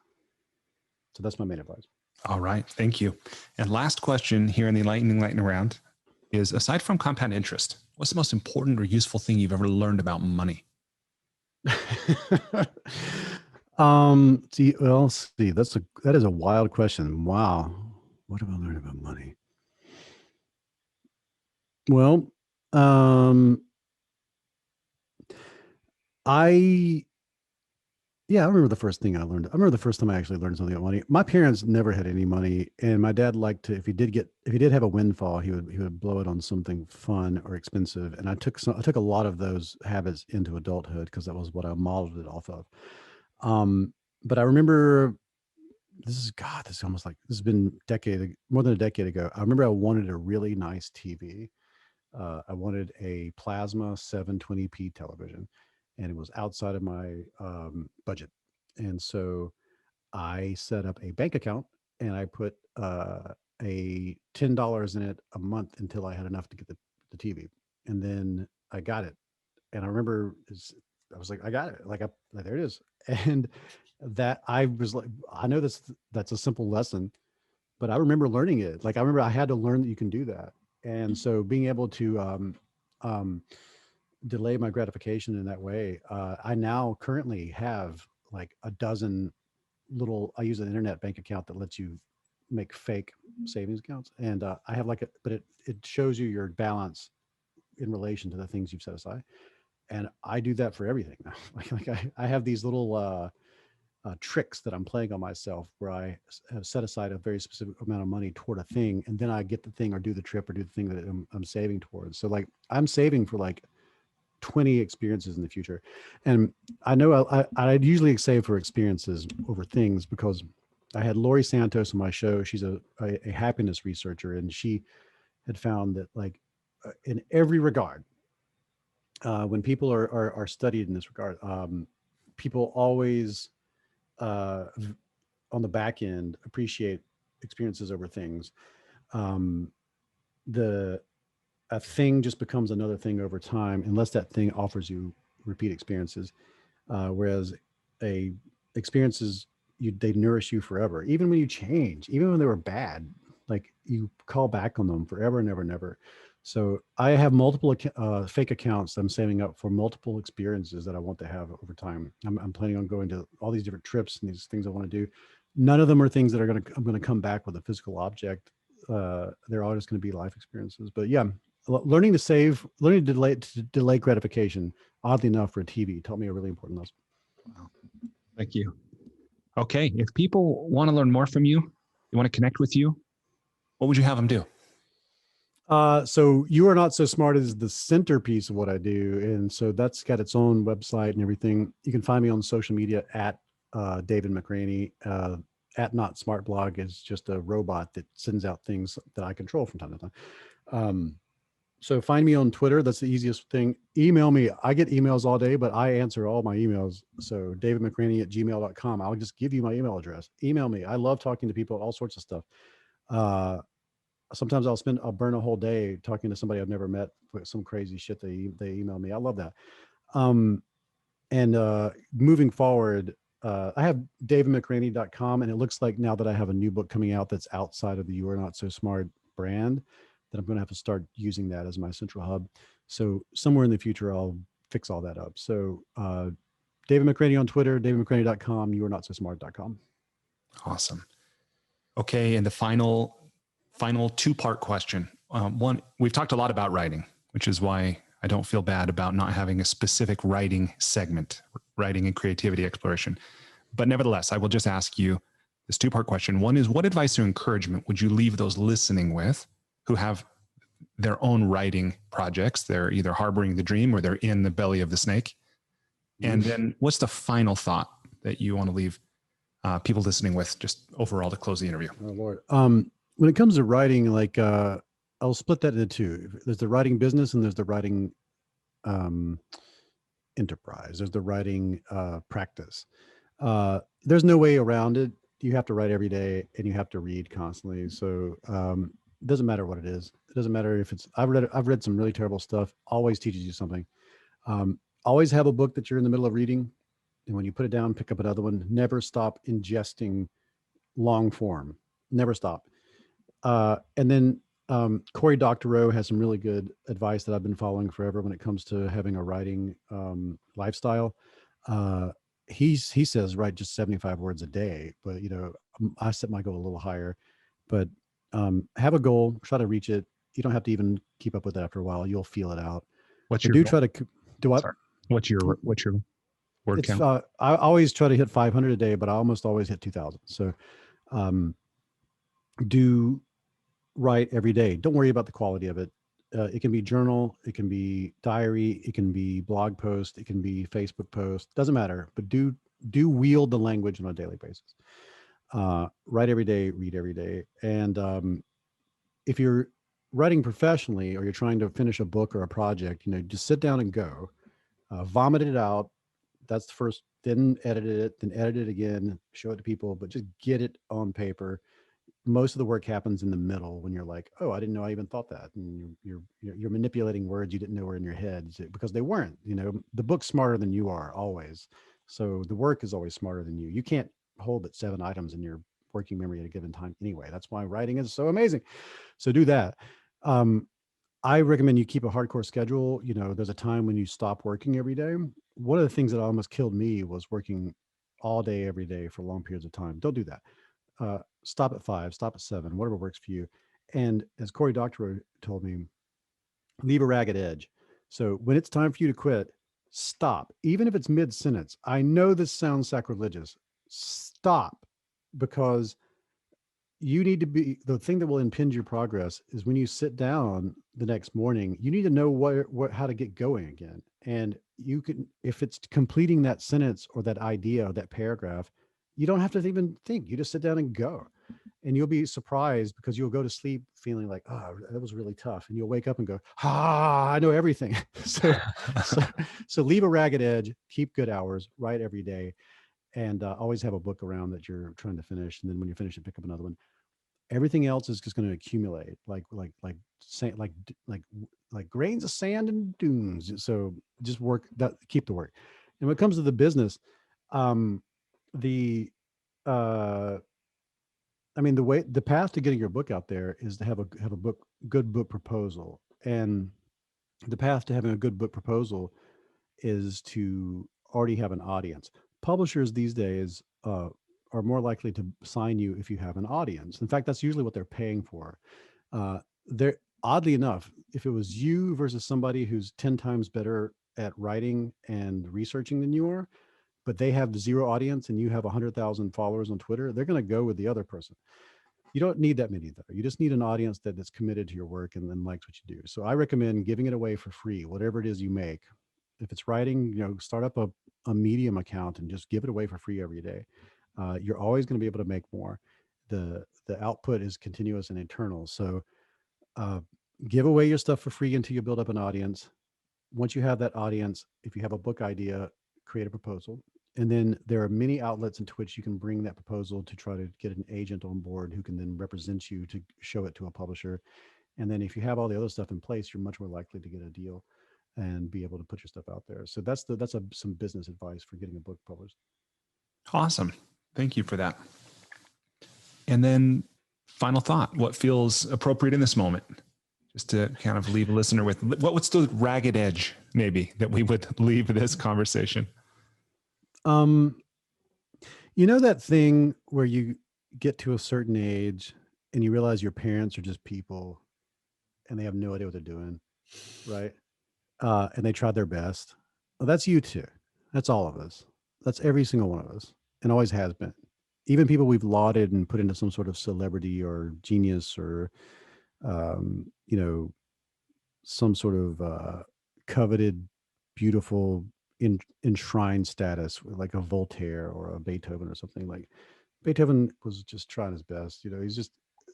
[SPEAKER 1] So that's my main advice.
[SPEAKER 2] All right. Thank you. And last question here in the lightning round is, aside from compound interest, what's the most important or useful thing you've ever learned about money?
[SPEAKER 1] See, that is a wild question. Wow. What have I learned about money? Well, I remember the first thing I learned. I remember the first time I actually learned something about money. My parents never had any money, and my dad liked to, if he did have a windfall, he would blow it on something fun or expensive. And I took a lot of those habits into adulthood because that was what I modeled it off of. But I remember, this has been more than a decade ago. I remember I wanted a really nice TV. I wanted a plasma 720p television, and it was outside of my budget. And so I set up a bank account, and I put a $10 in it a month until I had enough to get the TV. And then I got it. And I remember I was like, I got it. Like there it is. And that I was like, I know that's a simple lesson, but I remember learning it. Like I remember I had to learn that you can do that. And so being able to delay my gratification in that way, I now currently have like a dozen I use an internet bank account that lets you make fake savings accounts. And I have but it shows you your balance in relation to the things you've set aside. And I do that for everything now. like I have these little tricks that I'm playing on myself, where I have set aside a very specific amount of money toward a thing, and then I get the thing or do the trip or do the thing that I'm saving towards. So like I'm saving for like 20 experiences in the future. And I know I'd usually save for experiences over things, because I had Lori Santos on my show. She's a happiness researcher, and she had found that like in every regard, when people are studied in this regard, people always on the back end appreciate experiences over things. A thing just becomes another thing over time, unless that thing offers you repeat experiences. Whereas experiences, they nourish you forever. Even when you change, even when they were bad, like you call back on them forever and ever and ever. So I have multiple fake accounts that I'm saving up for multiple experiences that I want to have over time. I'm planning on going to all these different trips and these things I want to do. None of them are things that I'm going to come back with a physical object. They're all just going to be life experiences. But yeah, learning to delay gratification, oddly enough, for a TV taught me a really important lesson.
[SPEAKER 3] Wow. Thank you. Okay. If people want to learn more from you, they want to connect with you, what would you have them do?
[SPEAKER 1] So You Are Not So Smart is the centerpiece of what I do. And so that's got its own website and everything. You can find me on social media at David McRaney. At Not Smart Blog is just a robot that sends out things that I control from time to time. So find me on Twitter. That's the easiest thing. Email me. I get emails all day, but I answer all my emails. So davidmcraney@gmail.com. I'll just give you my email address. Email me. I love talking to people, all sorts of stuff. Sometimes I'll burn a whole day talking to somebody I've never met with some crazy shit they email me. I love that. And moving forward, I have davidmcraney.com, and it looks like now that I have a new book coming out that's outside of the You Are Not So Smart brand, that I'm going to have to start using that as my central hub. So somewhere in the future, I'll fix all that up. So David McRaney on Twitter, davidmcraney.com, youarenotSoSmart.com.
[SPEAKER 2] Awesome. Okay. And the final two-part question. One, we've talked a lot about writing, which is why I don't feel bad about not having a specific writing segment, writing and creativity exploration. But nevertheless, I will just ask you this two-part question. One is, what advice or encouragement would you leave those listening with who have
[SPEAKER 3] their own writing projects. They're either harboring the dream or they're in the belly of the snake. And then what's the final thought that you want to leave people listening with just overall to close the interview?
[SPEAKER 1] Oh, Lord. When it comes to writing, like, I'll split that into two. There's the writing business and there's the writing enterprise. There's the writing practice. There's no way around it. You have to write every day and you have to read constantly. So it doesn't matter what it is. It doesn't matter if it's, I've read some really terrible stuff, always teaches you something. Always have a book that you're in the middle of reading. And when you put it down, pick up another one. Never stop ingesting long form. Never stop. And then Cory Doctorow has some really good advice that I've been following forever when it comes to having a writing lifestyle. He says write just 75 words a day, but I set my goal a little higher. But have a goal, try to reach it. You don't have to even keep up with it after a while. You'll feel it out.
[SPEAKER 3] What's
[SPEAKER 1] but
[SPEAKER 3] your
[SPEAKER 1] do
[SPEAKER 3] goal?
[SPEAKER 1] try to do what?
[SPEAKER 3] Sorry. What's your word count?
[SPEAKER 1] I always try to hit 500 a day, but I almost always hit 2,000. So do write every day. Don't worry about the quality of it. It can be journal, it can be diary, it can be blog post, it can be Facebook post, doesn't matter, but do wield the language on a daily basis. Write every day, read every day. And if you're writing professionally or you're trying to finish a book or a project, just sit down and go, vomit it out. That's the first, then edit it again, show it to people, but just get it on paper. Most of the work happens in the middle when you're like, oh, I didn't know I even thought that. And you're manipulating words you didn't know were in your head because they weren't. The book's smarter than you are always. So the work is always smarter than you. You can't hold but 7 items in your working memory at a given time anyway. That's why writing is so amazing. So do that. I recommend you keep a hardcore schedule. There's a time when you stop working every day. One of the things that almost killed me was working all day, every day for long periods of time. Don't do that. Stop at 5, stop at 7, whatever works for you. And as Cory Doctorow told me, leave a ragged edge. So when it's time for you to quit, stop. Even if it's mid-sentence. I know this sounds sacrilegious. Stop, because you need to be, the thing that will impinge your progress is when you sit down the next morning, you need to know how to get going again. And you can, if it's completing that sentence or that idea or that paragraph, you don't have to even think. You just sit down and go, and you'll be surprised because you'll go to sleep feeling like, oh, that was really tough. And you'll wake up and go, I know everything. So leave a ragged edge, keep good hours, write every day, and always have a book around that you're trying to finish. And then when you finish it, pick up another one. Everything else is just going to accumulate like sand, like grains of sand and dunes. So just work that, keep the work. And when it comes to the business, the path to getting your book out there is to have a good book proposal. And the path to having a good book proposal is to already have an audience. Publishers these days are more likely to sign you if you have an audience. In fact, that's usually what they're paying for. They're, oddly enough, if it was you versus somebody who's 10 times better at writing and researching than you are, but they have 0 audience and you have 100,000 followers on Twitter, they're going to go with the other person. You don't need that many, though. You just need an audience that's committed to your work and then likes what you do. So I recommend giving it away for free, whatever it is you make. If it's writing, start up a Medium account and just give it away for free every day. You're always going to be able to make more. The output is continuous and eternal. So give away your stuff for free until you build up an audience. Once you have that audience, if you have a book idea, create a proposal. And then there are many outlets into which you can bring that proposal to try to get an agent on board who can then represent you to show it to a publisher. And then if you have all the other stuff in place, you're much more likely to get a deal and be able to put your stuff out there. So that's some business advice for getting a book published.
[SPEAKER 3] Awesome. Thank you for that. And then final thought, what feels appropriate in this moment? Just to kind of leave a listener with, what's the ragged edge maybe that we would leave this conversation?
[SPEAKER 1] That thing where you get to a certain age and you realize your parents are just people and they have no idea what they're doing, right? And they tried their best. Well, that's you too. That's all of us. That's every single one of us, and always has been. Even people we've lauded and put into some sort of celebrity or genius or, some sort of coveted, beautiful, enshrined status, like a Voltaire or a Beethoven or something. Like Beethoven was just trying his best.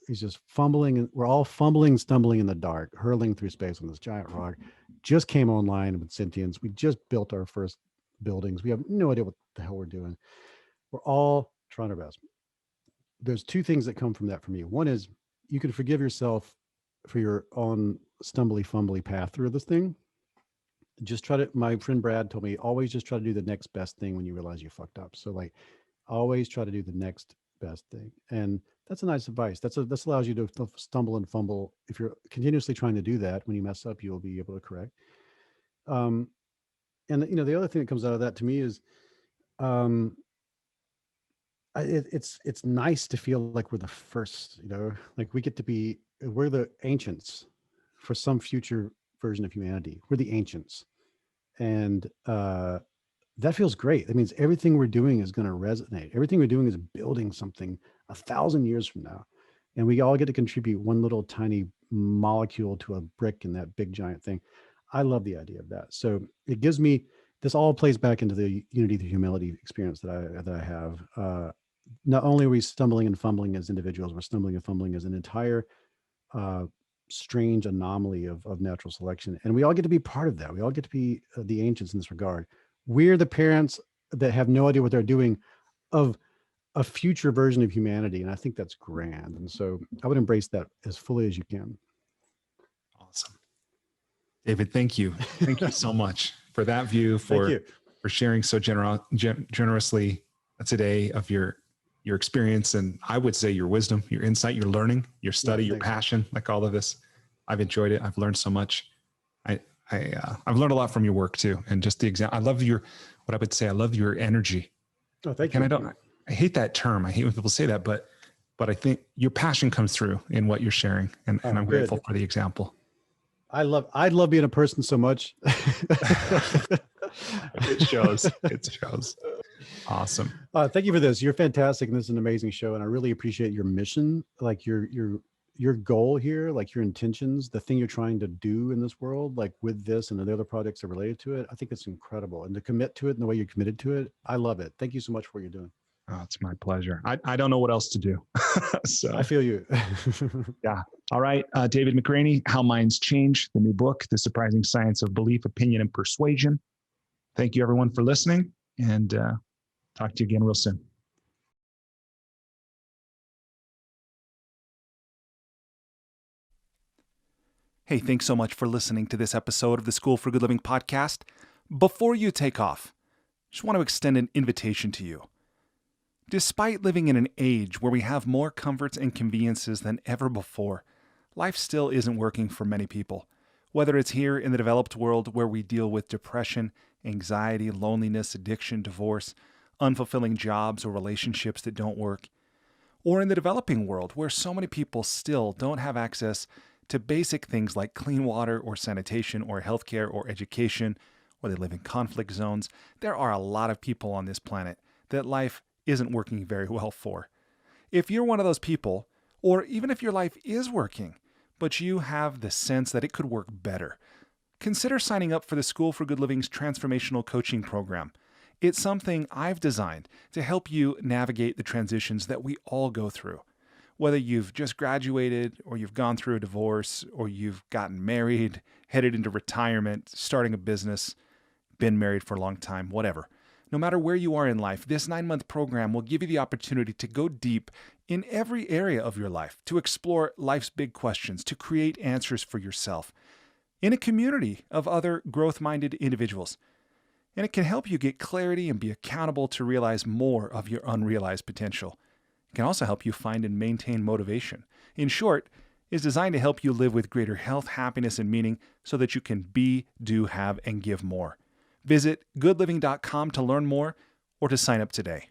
[SPEAKER 1] He's just fumbling, and we're all fumbling, stumbling in the dark, hurling through space on this giant rock. Just came online with sentience. We just built our first buildings. We have no idea what the hell we're doing. We're all trying our best. There's two things that come from that for me. One is you can forgive yourself for your own stumbly fumbly path through this thing. Just try to, my friend Brad told me, always just try to do the next best thing when you realize you fucked up. So like always try to do the next best thing. And that's a nice advice. This allows you to stumble and fumble. If you're continuously trying to do that, when you mess up, you'll be able to correct. And the other thing that comes out of that to me is, it's nice to feel like we're the first, like we're the ancients for some future version of humanity. We're the ancients. And that feels great. That means everything we're doing is going to resonate. Everything we're doing is building something 1,000 years from now. And we all get to contribute one little tiny molecule to a brick in that big giant thing. I love the idea of that. So it gives me, this all plays back into the unity through humility experience that I have. Not only are we stumbling and fumbling as individuals, we're stumbling and fumbling as an entire strange anomaly of natural selection. And we all get to be part of that. We all get to be the ancients in this regard. We're the parents that have no idea what they're doing of a future version of humanity. And I think that's grand. And so I would embrace that as fully as you can.
[SPEAKER 3] Awesome. David, thank you. Thank you so much for that view, for sharing so generously today of your experience. And I would say your wisdom, your insight, your learning, your study, your passion, like all of this. I've enjoyed it. I've learned so much. I've learned a lot from your work too. And just the example, I love I love your energy.
[SPEAKER 1] Oh, thank you.
[SPEAKER 3] And I hate that term. I hate when people say that, but I think your passion comes through in what you're sharing. And I'm grateful for the example.
[SPEAKER 1] I love being a person so much.
[SPEAKER 3] It shows. It shows. Awesome.
[SPEAKER 1] Thank you for this. You're fantastic. And this is an amazing show. And I really appreciate your mission, like your goal here, like your intentions, the thing you're trying to do in this world, like with this and the other projects that are related to it. I think it's incredible. And to commit to it in the way you're committed to it, I love it. Thank you so much for what you're doing.
[SPEAKER 3] Oh, it's my pleasure. I don't know what else to do. So
[SPEAKER 1] I feel you.
[SPEAKER 3] Yeah. All right. David McRaney, How Minds Change, the new book, The Surprising Science of Belief, Opinion, and Persuasion. Thank you everyone for listening, and talk to you again real soon.
[SPEAKER 2] Hey, thanks so much for listening to this episode of the School for Good Living podcast. Before you take off, just want to extend an invitation to you. Despite living in an age where we have more comforts and conveniences than ever before, life still isn't working for many people. Whether it's here in the developed world where we deal with depression, anxiety, loneliness, addiction, divorce, unfulfilling jobs or relationships that don't work, or in the developing world where so many people still don't have access to basic things like clean water or sanitation or healthcare or education, or they live in conflict zones, there are a lot of people on this planet that life isn't working very well for. If you're one of those people, or even if your life is working, but you have the sense that it could work better, consider signing up for the School for Good Living's transformational coaching program. It's something I've designed to help you navigate the transitions that we all go through. Whether you've just graduated, or you've gone through a divorce, or you've gotten married, headed into retirement, starting a business, been married for a long time, whatever. No matter where you are in life, this 9-month program will give you the opportunity to go deep in every area of your life, to explore life's big questions, to create answers for yourself in a community of other growth-minded individuals. And it can help you get clarity and be accountable to realize more of your unrealized potential. It can also help you find and maintain motivation. In short, it's designed to help you live with greater health, happiness, and meaning so that you can be, do, have, and give more. Visit goodliving.com to learn more or to sign up today.